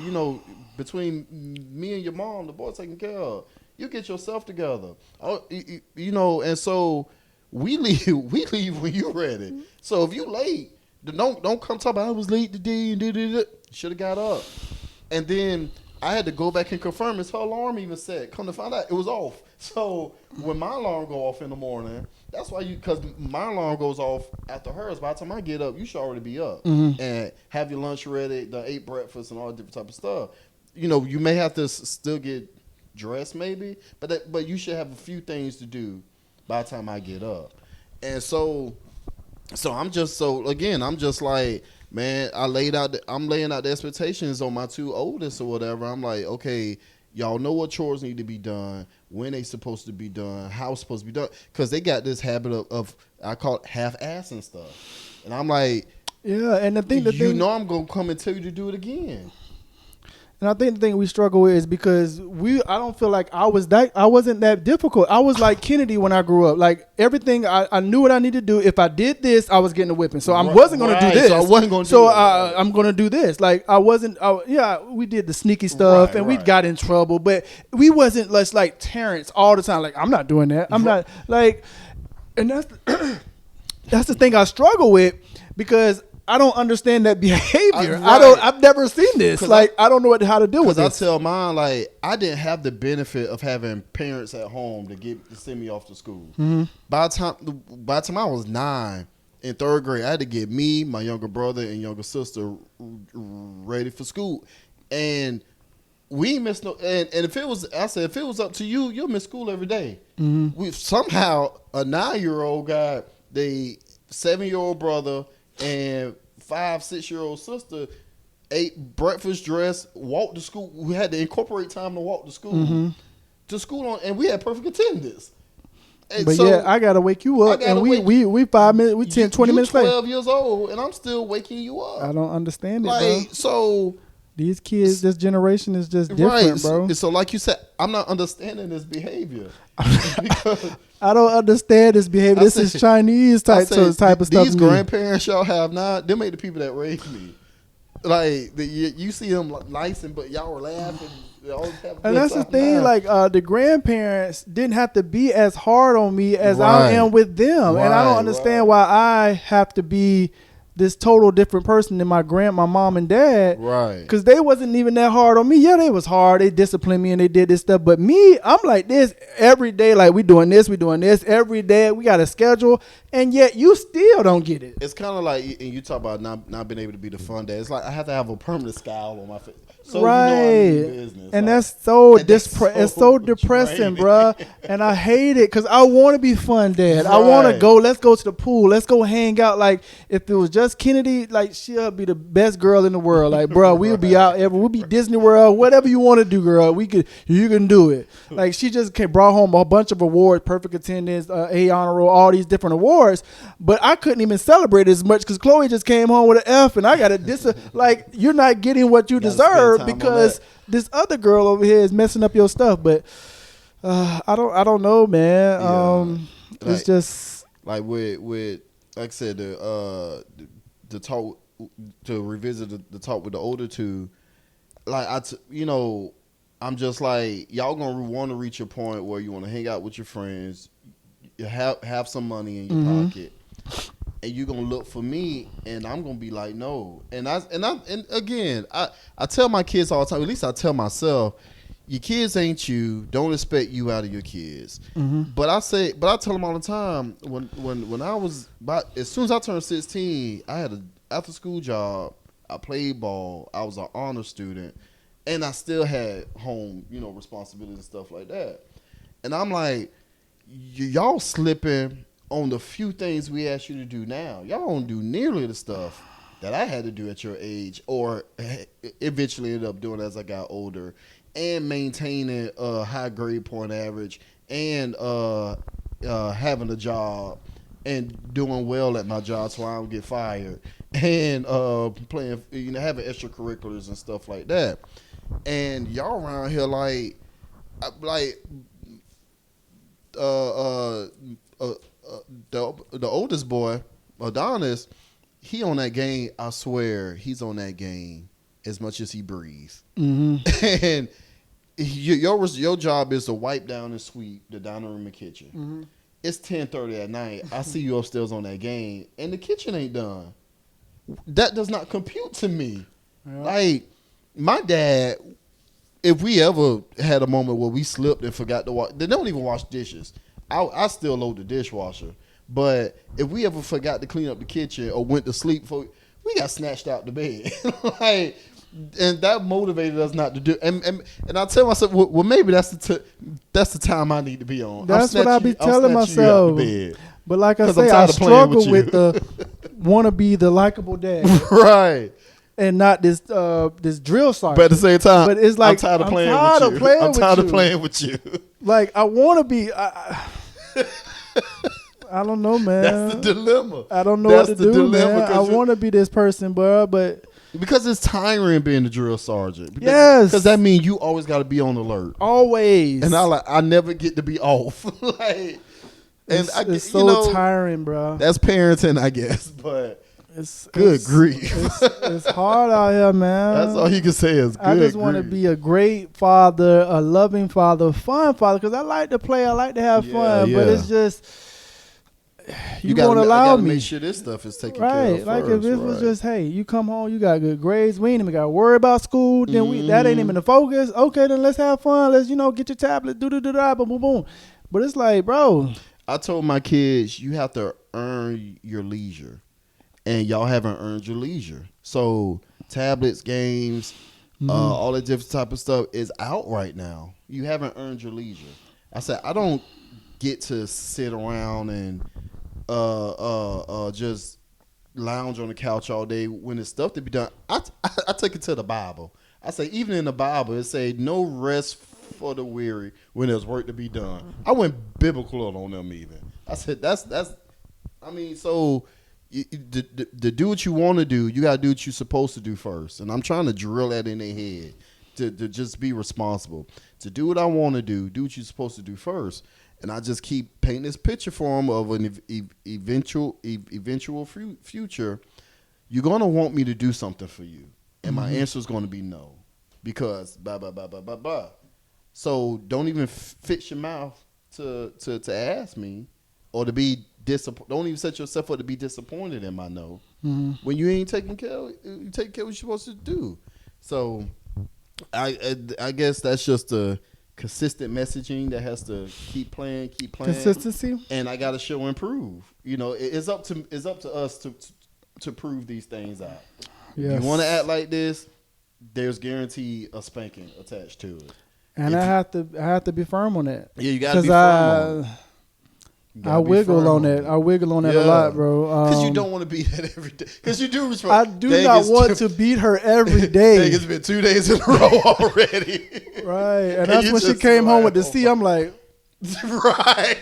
between me and your mom, the boys taken care of. You get yourself together, and so we leave when you're ready. So if you late, don't come talk about I was late today. Should have got up, and then I had to go back and confirm. Is her alarm even set? Come to find out, it was off. So when my alarm go off in the morning, that's why because my alarm goes off after hers. By the time I get up, you should already be up and have your lunch ready, ate breakfast and all different type of stuff. You may have to still get dressed maybe, but you should have a few things to do by the time I get up. And so I'm just like, man, I'm laying out the expectations on my two oldest or whatever. I'm like, okay, y'all know what chores need to be done, when they supposed to be done, how it's supposed to be done, because they got this habit of I call it half-assing stuff, and I'm like, yeah, and I'm gonna come and tell you to do it again. And I think the thing we struggle with is because I don't feel like I wasn't that difficult. I was like Kennedy when I grew up. Like everything, I knew what I needed to do. If I did this, I was getting a whipping. So I wasn't going to do this. So I wasn't going to do I'm going to do this. Like I wasn't, we did the sneaky stuff and we got in trouble, but we wasn't like Terrence all the time. Like I'm not doing that. I'm not like, and that's the thing I struggle with because I don't understand that behavior. I've never seen this. Like I don't know how to deal with this. I tell mine, like I didn't have the benefit of having parents at home to send me off to school. Mm-hmm. By the time I was 9, in 3rd grade, I had to get me, my younger brother, and younger sister ready for school, and we ain't miss no. And if it was, I said, if it was up to you, you'll miss school every day. Mm-hmm. We somehow a 9-year-old got the 7-year-old brother and 5-6-year-old sister ate breakfast, dressed, walked to school. We had to incorporate time to walk to school. Mm-hmm. To school on, and we had perfect attendance. And But so, yeah, I gotta wake you up, and we 5 minutes, we 10, 20 minutes late. 12 years old, and I'm still waking you up. I don't understand it, like bro. so. These kids, this generation is just different, bro. So like you said, I'm not understanding this behavior. I don't understand this behavior. This is Chinese type of stuff. These grandparents y'all have not. Them ain't the people that raised me. Like you see them nice, but y'all were laughing. And that's the thing. Like the grandparents didn't have to be as hard on me as Right. I am with them, and I don't understand why I have to be this total different person than my mom and dad. Right. Because they wasn't even that hard on me. Yeah, they was hard. They disciplined me and they did this stuff. But me, I'm like this every day. Like we doing this every day. We got a schedule. And yet you still don't get it. It's kind of like, and you talk about not being able to be the fun dad. It's like I have to have a permanent scowl on my face. So right. You know I mean business. And like, that's so it's so depressing, bruh. And I hate it because I want to be fun dad. I want to go. Let's go to the pool. Let's go hang out. Like if it was just Kennedy, like she'll be the best girl in the world. Like, bruh, we'll be out we'll be Disney World, whatever you want to do, girl. You can do it. Like she just brought home a bunch of awards, perfect attendance, A honor roll, all these different awards. But I couldn't even celebrate as much because Chloe just came home with an F, and I got to like you're not getting what you deserve because this other girl over here is messing up your stuff. But I don't know, man. Yeah. It's just like with like I said, the talk to revisit the talk with the older two. Like I'm just like y'all gonna want to reach a point where you want to hang out with your friends, you have some money in your pocket. And you're gonna look for me, and I'm gonna be like, no. And again, I tell my kids all the time. At least I tell myself, your kids ain't you. Don't expect you out of your kids. Mm-hmm. But I tell them all the time. When I was as soon as I turned 16, I had an after school job. I played ball. I was an honor student, and I still had home, responsibilities and stuff like that. And I'm like, y'all slipping on the few things we ask you to do now. Y'all don't do nearly the stuff that I had to do at your age or eventually ended up doing as I got older, and maintaining a high grade point average and having a job and doing well at my job so I don't get fired and playing, having extracurriculars and stuff like that. And y'all around here like the oldest boy, Adonis, he on that game. I swear, he's on that game as much as he breathes. Mm-hmm. And your job is to wipe down and sweep the dining room and kitchen. Mm-hmm. It's 10:30 at night. I see you upstairs on that game, and the kitchen ain't done. That does not compute to me. Yeah. Like my dad, if we ever had a moment where we slipped and forgot to wash, they don't even wash dishes. I still load the dishwasher. But if we ever forgot to clean up the kitchen or went to sleep, we got snatched out the bed. And that motivated us not to do. And I tell myself, well, maybe that's the time I need to be on. That's what I be telling myself. But like I say, I struggle with the want to be the likable dad, right? And not this drill sergeant. But at the same time, but it's like I'm tired of playing with you. Like I want to be. I don't know, man. That's the dilemma. I don't know what to do, man. I want to be this person, bro, but because it's tiring being the drill sergeant. Yes, because that means you always got to be on alert, always. And I never get to be off. It's so tiring, bro. That's parenting, I guess, but. It's grief. It's hard out here, man. That's all you can say is good. I just want to be a great father, a loving father, a fun father, because I like to play, I like to have fun, but it's just you won't allow me. Make sure this stuff is taken care of first. Like if it was just, hey, you come home, you got good grades, we ain't even got to worry about school, then that ain't even the focus. Okay, then let's have fun. Let's get your tablet, boom, boom, boom. But it's like, bro. I told my kids, you have to earn your leisure, and y'all haven't earned your leisure. So tablets, games, all that different type of stuff is out right now. You haven't earned your leisure. I said I don't get to sit around and just lounge on the couch all day when there's stuff to be done. I take it to the Bible. I say even in the Bible it say no rest for the weary when there's work to be done. I went biblical on them even. I said that's. I mean, so to do what you want to do, you gotta do what you're supposed to do first. And I'm trying to drill that in their head to just be responsible. To do what I want to do what you're supposed to do first. And I just keep painting this picture for them of an eventual future. You're going to want me to do something for you. And my answer is going to be no. Because blah, blah, blah, blah, blah, blah. So don't even fix your mouth to ask me or to be disappointed. Don't even set yourself up to be disappointed in my no. When you ain't taking care, you take care of what you're supposed to do. So I guess that's just a consistent messaging that has to keep playing. Consistency. And I got to show and prove. You know, it's up to us to prove these things out. Yes. If you want to act like this, there's guaranteed a spanking attached to it. And I have to be firm on that. Yeah, you got to be firm on it. I wiggle on that. I wiggle on that a lot, bro. Because you don't want to beat that every day. Because you do respond. I do not want to beat her every day. It's been 2 days in a row already. Right. And that's when she came home with the C. I'm like, right.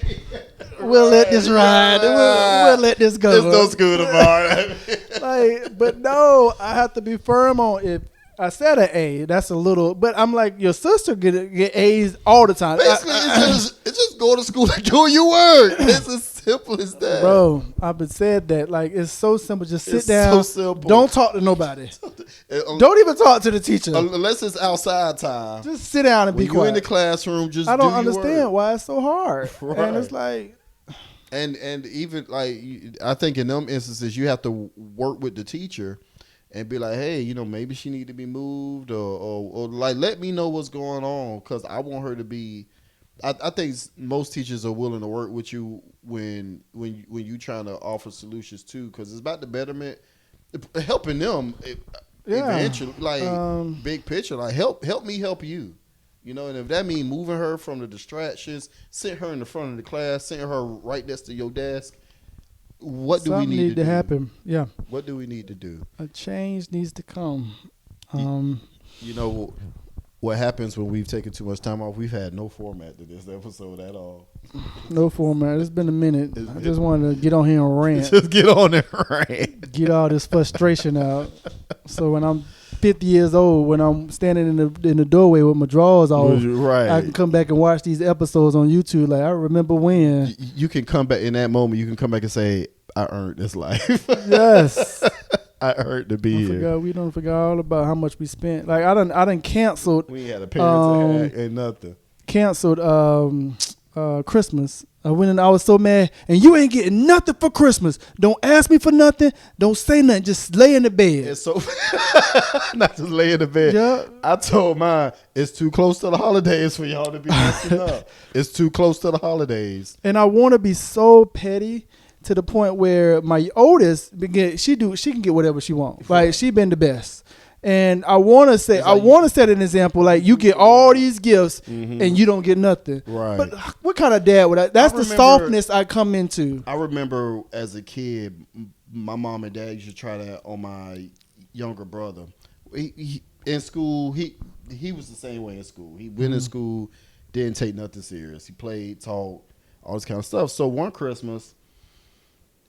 We'll let this ride. We'll let this go. It's no school tomorrow. But no, I have to be firm on it. I said an A. That's a little, but I'm like, your sister get A's all the time. Basically, it's just go to school and do your work. It's as simple as that. Bro, I've been said that. Like, it's so simple. Just sit down. So simple. Don't talk to nobody. Don't even talk to the teacher. Unless it's outside time. Just sit down and be quiet. You're in the classroom, just I don't understand why it's so hard. Right. And it's like. And even like, I think in them instances, you have to work with the teacher and be like, hey, you know, maybe she need to be moved or like, let me know what's going on. Cause I want her to be, I think most teachers are willing to work with you when you trying to offer solutions too. Cause it's about the betterment, helping them eventually, like big picture, like help me help you. You know, and if that means moving her from the distractions, sit her in the front of the class, sitting her right next to your desk, what do we need to happen? Yeah. What do we need to do? A change needs to come. You know, what happens when we've taken too much time off? We've had no format to this episode at all. No format. It's been a minute. I just wanted to get on here and rant. Just get on there and rant. Get all this frustration out. So when I'm 50 years old, when I'm standing in the doorway with my drawers off, right, I can come back and watch these episodes on YouTube. Like, I remember when. You can come back in that moment. You can come back and say, I earned this life. Yes. I earned to be here. We don't forget all about how much we spent. Like, I done canceled. We had a parent and nothing. Canceled Christmas. I went and I was so mad. And you ain't getting nothing for Christmas. Don't ask me for nothing. Don't say nothing. Just lay in the bed. It's so not just lay in the bed. Yeah. I told mine it's too close to the holidays for y'all to be messing up. It's too close to the holidays. And I want to be so petty to the point where my oldest she can get whatever she wants. Like, she been the best. And I want to set an example. Like, you get all these gifts and you don't get nothing. Right. But what kind of dad would that's the softness I come into. I remember as a kid, my mom and dad used to try that on my younger brother. He in school, he was the same way in school. He went in school, didn't take nothing serious. He played, talked, all this kind of stuff. So one Christmas,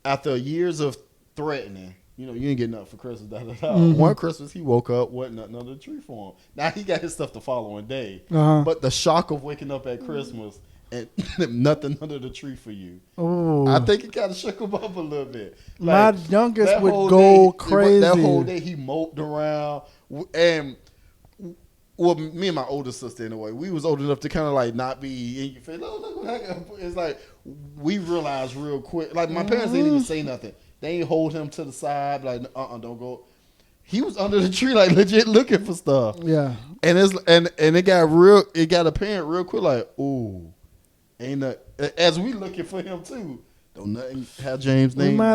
after years of threatening, you know, you ain't get nothing for Christmas. One Christmas, he woke up, wasn't nothing under the tree for him. Now, he got his stuff the following day. But the shock of waking up at Christmas and nothing under the tree for you. Ooh. I think it kind of shook him up a little bit. My youngest would go crazy. That whole day, he moped around. And, well, me and my older sister, in a way, we was old enough to kind of like not be in your face. Oh, look what happened. It's like, we realized real quick. Like, my parents didn't even say nothing. They ain't hold him to the side, like, don't go. He was under the tree, like, legit looking for stuff. Yeah. And it got apparent real quick, like, ooh, ain't that, as we looking for him too. Don't nothing have James' We name. might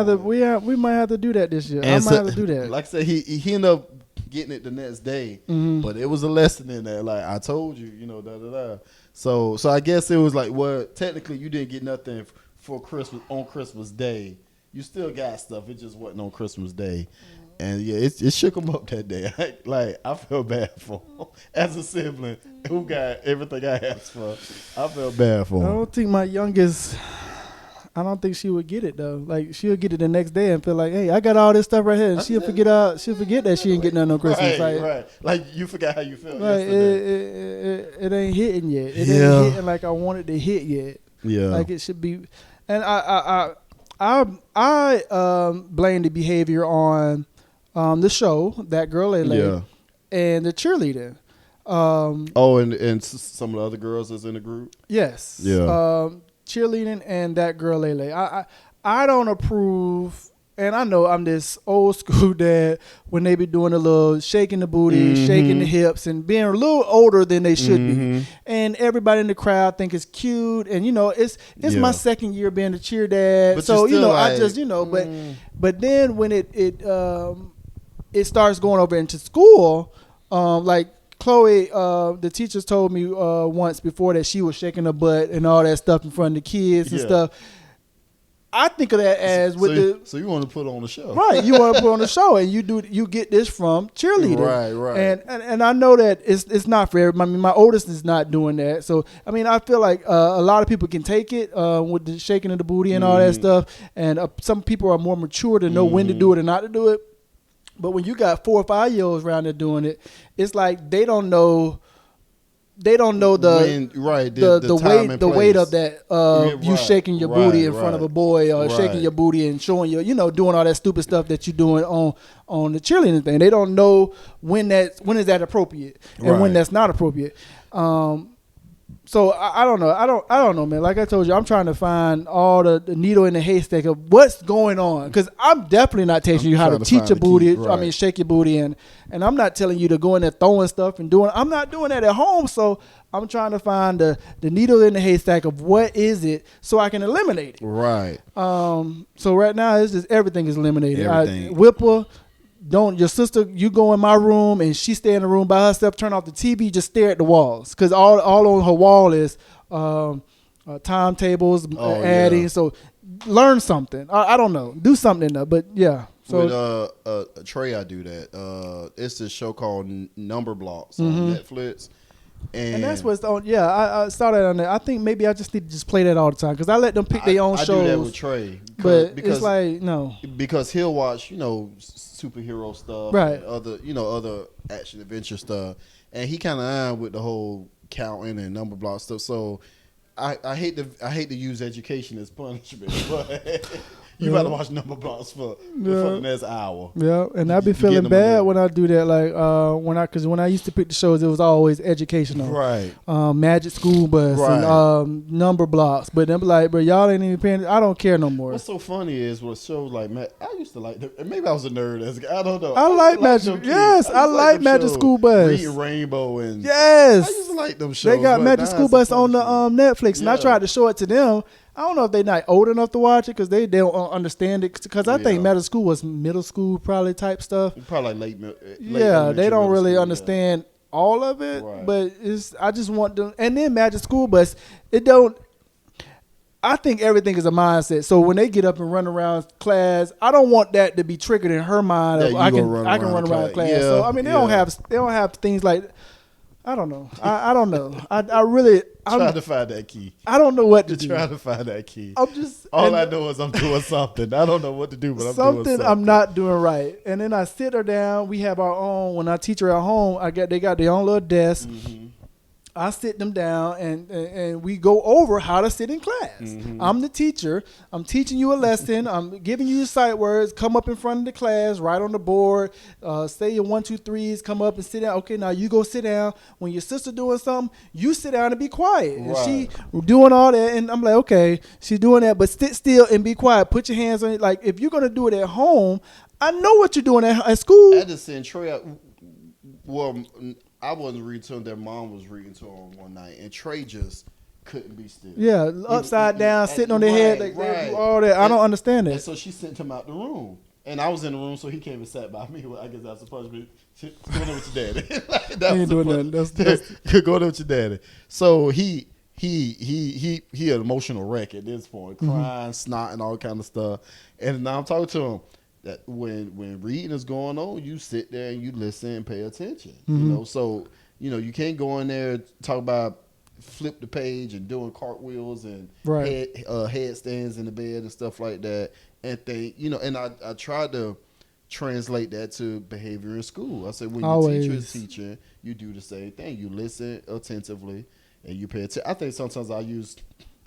have to do that this year. I might have to do that. Like I said, he ended up getting it the next day, but it was a lesson in there. Like I told you, da da da. So I guess it was like, well, technically you didn't get nothing for Christmas on Christmas Day. You still got stuff. It just wasn't on Christmas Day. And yeah, it shook him up that day. I felt bad for him as a sibling who got everything I asked for. I felt bad for him. I don't think my youngest. I don't think she would get it though. Like she'll get it the next day and feel like, hey, I got all this stuff right here. And she'll forget that she ain't getting nothing on Christmas. Right. Like you forgot how you felt yesterday. It ain't hitting yet. It ain't hitting like I wanted to hit yet. Yeah. Like it should be. And I blame the behavior on the show, That Girl Lele, and the cheerleading. And some of the other girls that's in the group. Yes. Yeah. Cheerleading and That Girl Lele. I don't approve, and I know I'm this old school dad when they be doing a little shaking the booty, shaking the hips, and being a little older than they should be. And everybody in the crowd think it's cute, and it's my second year being a cheer dad, but so like, I just but then when it starts going over into school, like Chloe, the teachers told me once before that she was shaking her butt and all that stuff in front of the kids and stuff. I think of that as so you want to put on the show, right? You want to put on the show, and you get this from cheerleading, right? And I know that it's not for everybody. I mean, my oldest is not doing that, so I mean, I feel like a lot of people can take it with the shaking of the booty and all that stuff, and some people are more mature to know when to do it and not to do it. But when you got 4 or 5 year olds around there doing it, it's like they don't know the weight of that you shaking your booty in front of a boy or shaking your booty and showing your doing all that stupid stuff that you're doing on the cheerleading thing. They don't know when is that appropriate and when that's not appropriate. So I don't know. I don't know, man. Like I told you, I'm trying to find all the needle in the haystack of what's going on. Because I'm definitely not teaching you how to teach your booty. Right. I mean, shake your booty. And I'm not telling you to go in there throwing stuff and doing. I'm not doing that at home. So I'm trying to find the needle in the haystack of what is it so I can eliminate it. Right. So right now, it's just everything is eliminated. Everything. Whip her. Don't your sister, you go in my room and she stay in the room by herself, turn off the TV, just stare at the walls. Because all on her wall is timetables, adding. So learn something. I don't know. Do something in there. But yeah. So with Trey, I do that. It's this show called Number Blocks on Netflix. And that's what's on. Yeah, I saw that on there. I think maybe I just need to just play that all the time because I let them pick their own shows. I do that with Trey, but it's like no, because he'll watch superhero stuff, right? And other action adventure stuff, and he kind of on with the whole counting and number block stuff. So I hate to use education as punishment, but. You better watch Number Blocks for the next hour. Yeah, and I be feeling bad when I do that. Like because when I used to pick the shows, it was always educational. Right. Magic School Bus and Number Blocks. But then be like, bro, y'all ain't even paying. I don't care no more. What's so funny is with shows like I used to like them. Maybe I was a nerd as a guy. I don't know. I like Magic. Yes, I like Magic School Bus. Reading Rainbow and yes, I used to like them shows. They got Magic School Bus on the Netflix, and I tried to show it to them. I don't know if they're not old enough to watch it because they don't understand it. Because I think Magic School was middle school probably type stuff. Probably late they don't really understand all of it. Right. But I just want them. And then Magic School Bus, it don't. I think everything is a mindset. So when they get up and run around class, I don't want that to be triggered in her mind. I can run around class. Yeah, so I mean, they don't have things like. I don't know. I don't know. I really. I'm trying to find that key. I don't know what to do. Trying to find that key. I'm just. All I know is I'm doing something. I don't know what to do, but I'm doing something. I'm not doing right. And then I sit her down. We have our own. When I teach her at home, they got their own little desk. Mm-hmm. I sit them down and we go over how to sit in class. Mm-hmm. I'm the teacher. I'm teaching you a lesson. I'm giving you sight words. Come up in front of the class, write on the board, say your 1, 2, 3s, come up and sit down. Okay, now you go sit down. When your sister doing something, you sit down and be quiet. Right. And she doing all that, and I'm like, okay, she's doing that, but sit still and be quiet. Put your hands on it. Like, if you're going to do it at home, I know what you're doing at school. I just sent Trey out. Well, I wasn't reading to him. Their mom was reading to him one night, and Trey just couldn't be still. Yeah, upside down, sitting on their head, they do all that. I don't understand it. And so she sent him out the room, and I was in the room, so he came and sat by me. Well, I guess that's supposed to be going there with your daddy. He ain't doing nothing. That's going there with your daddy. So he an emotional wreck at this point, crying, snotting, all kind of stuff. And now I'm talking to him that when reading is going on, you sit there and you listen and pay attention. You know, so you can't go in there and talk about flip the page and doing cartwheels and headstands in the bed and stuff like that, and think, and I tried to translate that to behavior in school. I said, when your teacher is teaching, you do the same thing. You listen attentively and you pay attention. I think sometimes I use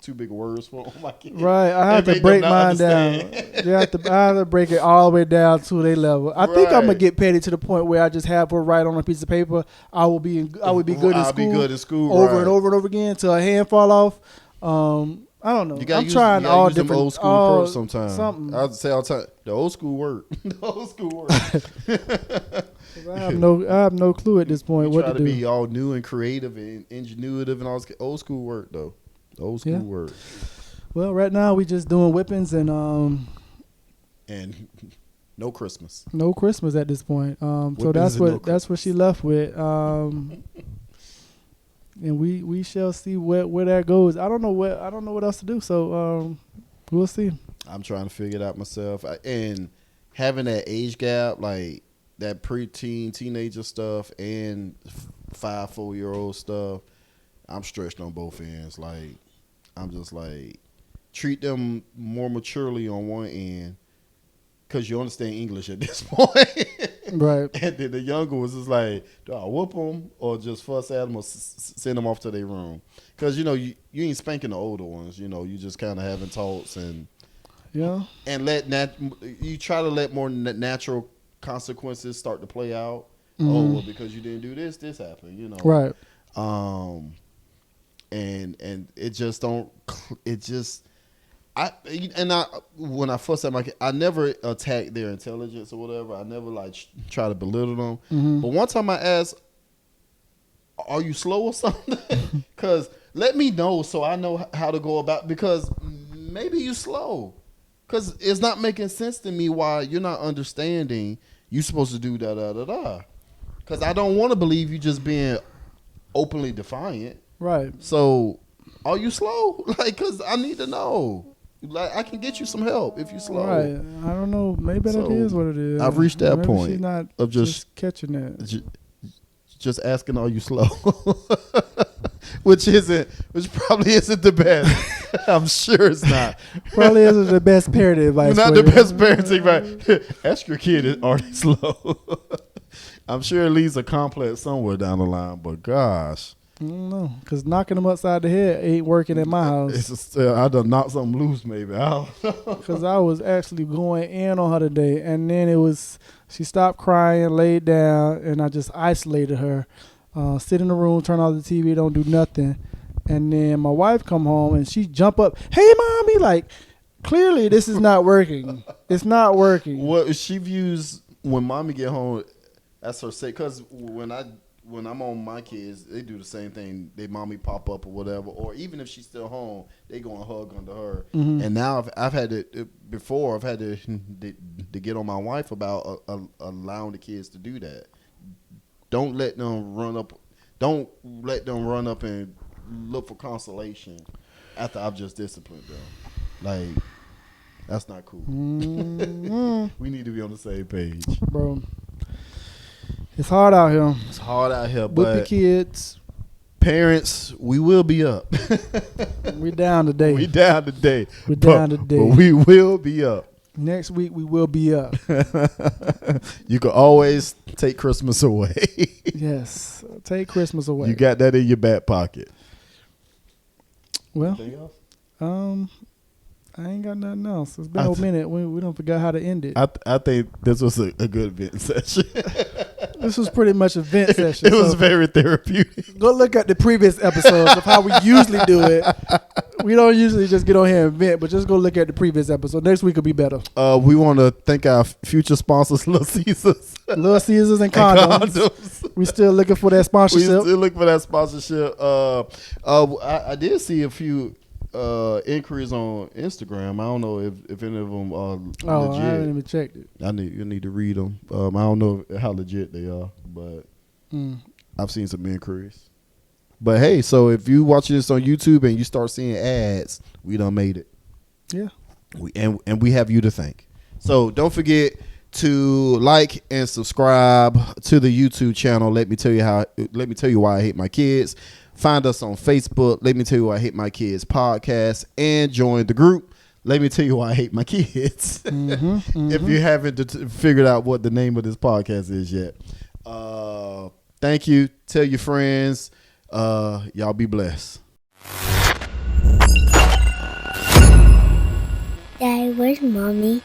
too big words for my kids. Right, I have to break mine down. I have to break it all the way down to their level. I think I'm gonna get petty to the point where I just have her write on a piece of paper. I would be good in school over and over and over again till a hand fall off. I don't know. I'm trying all different old school approach sometimes. I say all the time, the old school work. The old school work. I have no clue at this point what to do. Try to be all new and creative and ingenuitive and all this old school work though. Old school work. Well, right now we just doing whippings and no Christmas. No Christmas at this point. So that's what she left with. And we shall see where that goes. I don't know what else to do. So we'll see. I'm trying to figure it out myself. And having that age gap, like that preteen, teenager stuff, and 5-4-year-old stuff, I'm stretched on both ends. Like, I'm just like, treat them more maturely on one end, because you understand English at this point. Right. And then the younger was just like, do I whoop them or just fuss at them or send them off to their room? Because, you ain't spanking the older ones. You just kind of having talks and you try to let more natural consequences start to play out. Mm-hmm. Oh, well, because you didn't do this happened, Right. And it just don't. It just. When I fuss at my kid, I never attack their intelligence or whatever. I never try to belittle them. Mm-hmm. But one time I asked, "Are you slow or something?" Because let me know so I know how to go about. Because maybe you slow. Because it's not making sense to me why you're not understanding. You're supposed to do da. Because I don't want to believe you just being openly defiant. Right. So, are you slow? Because I need to know. I can get you some help if you're slow. Right. I don't know. Maybe that is what it is. I've reached that point. She's not of just catching that. Just asking, are you slow? Which probably isn't the best. I'm sure it's not. Probably isn't the best parenting advice. Not the best parenting advice. Ask your kid, are they slow? I'm sure it leaves a complex somewhere down the line, but gosh. I don't know, because knocking them upside the head ain't working at my house. I done knocked something loose, maybe. I don't know. Because I was actually going in on her today, and then she stopped crying, laid down, and I just isolated her. Sit in the room, turn off the TV, don't do nothing. And then my wife come home, and she jump up, hey, mommy, like, clearly this is not working. It's not working. What she views when mommy get home, that's her say, because when I'm on my kids, they do the same thing. They mommy pop up or whatever, or even if she's still home, they go and hug under her. Mm-hmm. And now I've had to get on my wife about allowing the kids to do that. Don't let them run up. Don't let them run up and look for consolation after I've just disciplined them. Like, that's not cool. Mm-hmm. We need to be on the same page, bro. It's hard out here. It's hard out here, with but the kids. Parents, we will be up. We down today. We down today. But we will be up. Next week we will be up. You can always take Christmas away. Yes, take Christmas away. You got that in your back pocket. Well, I ain't got nothing else. It's been a minute. We don't forget how to end it. I think this was a good vent session. This was pretty much a vent session. It was very therapeutic. Go look at the previous episodes of how we usually do it. We don't usually just get on here and vent, but just go look at the previous episode. Next week will be better. We want to thank our future sponsors, Little Caesars. Little Caesars and condoms. We still looking for that We sponsorship. still looking for that sponsorship. I did see a few inquiries on Instagram. I don't know if any of them are legit. I haven't even checked it. You need to read them. I don't know how legit they are, but I've seen some inquiries. But hey, so if you watching this on YouTube and you start seeing ads, we done made it. Yeah. And we have you to thank. So don't forget to like and subscribe to the YouTube channel. Let me tell you why I hate my kids. Find us on Facebook. Let me tell you why I hate my kids podcast, and join the group. Let me tell you why I hate my kids. If you haven't figured out what the name of this podcast is yet. Thank you. Tell your friends. Y'all be blessed. Daddy, where's mommy?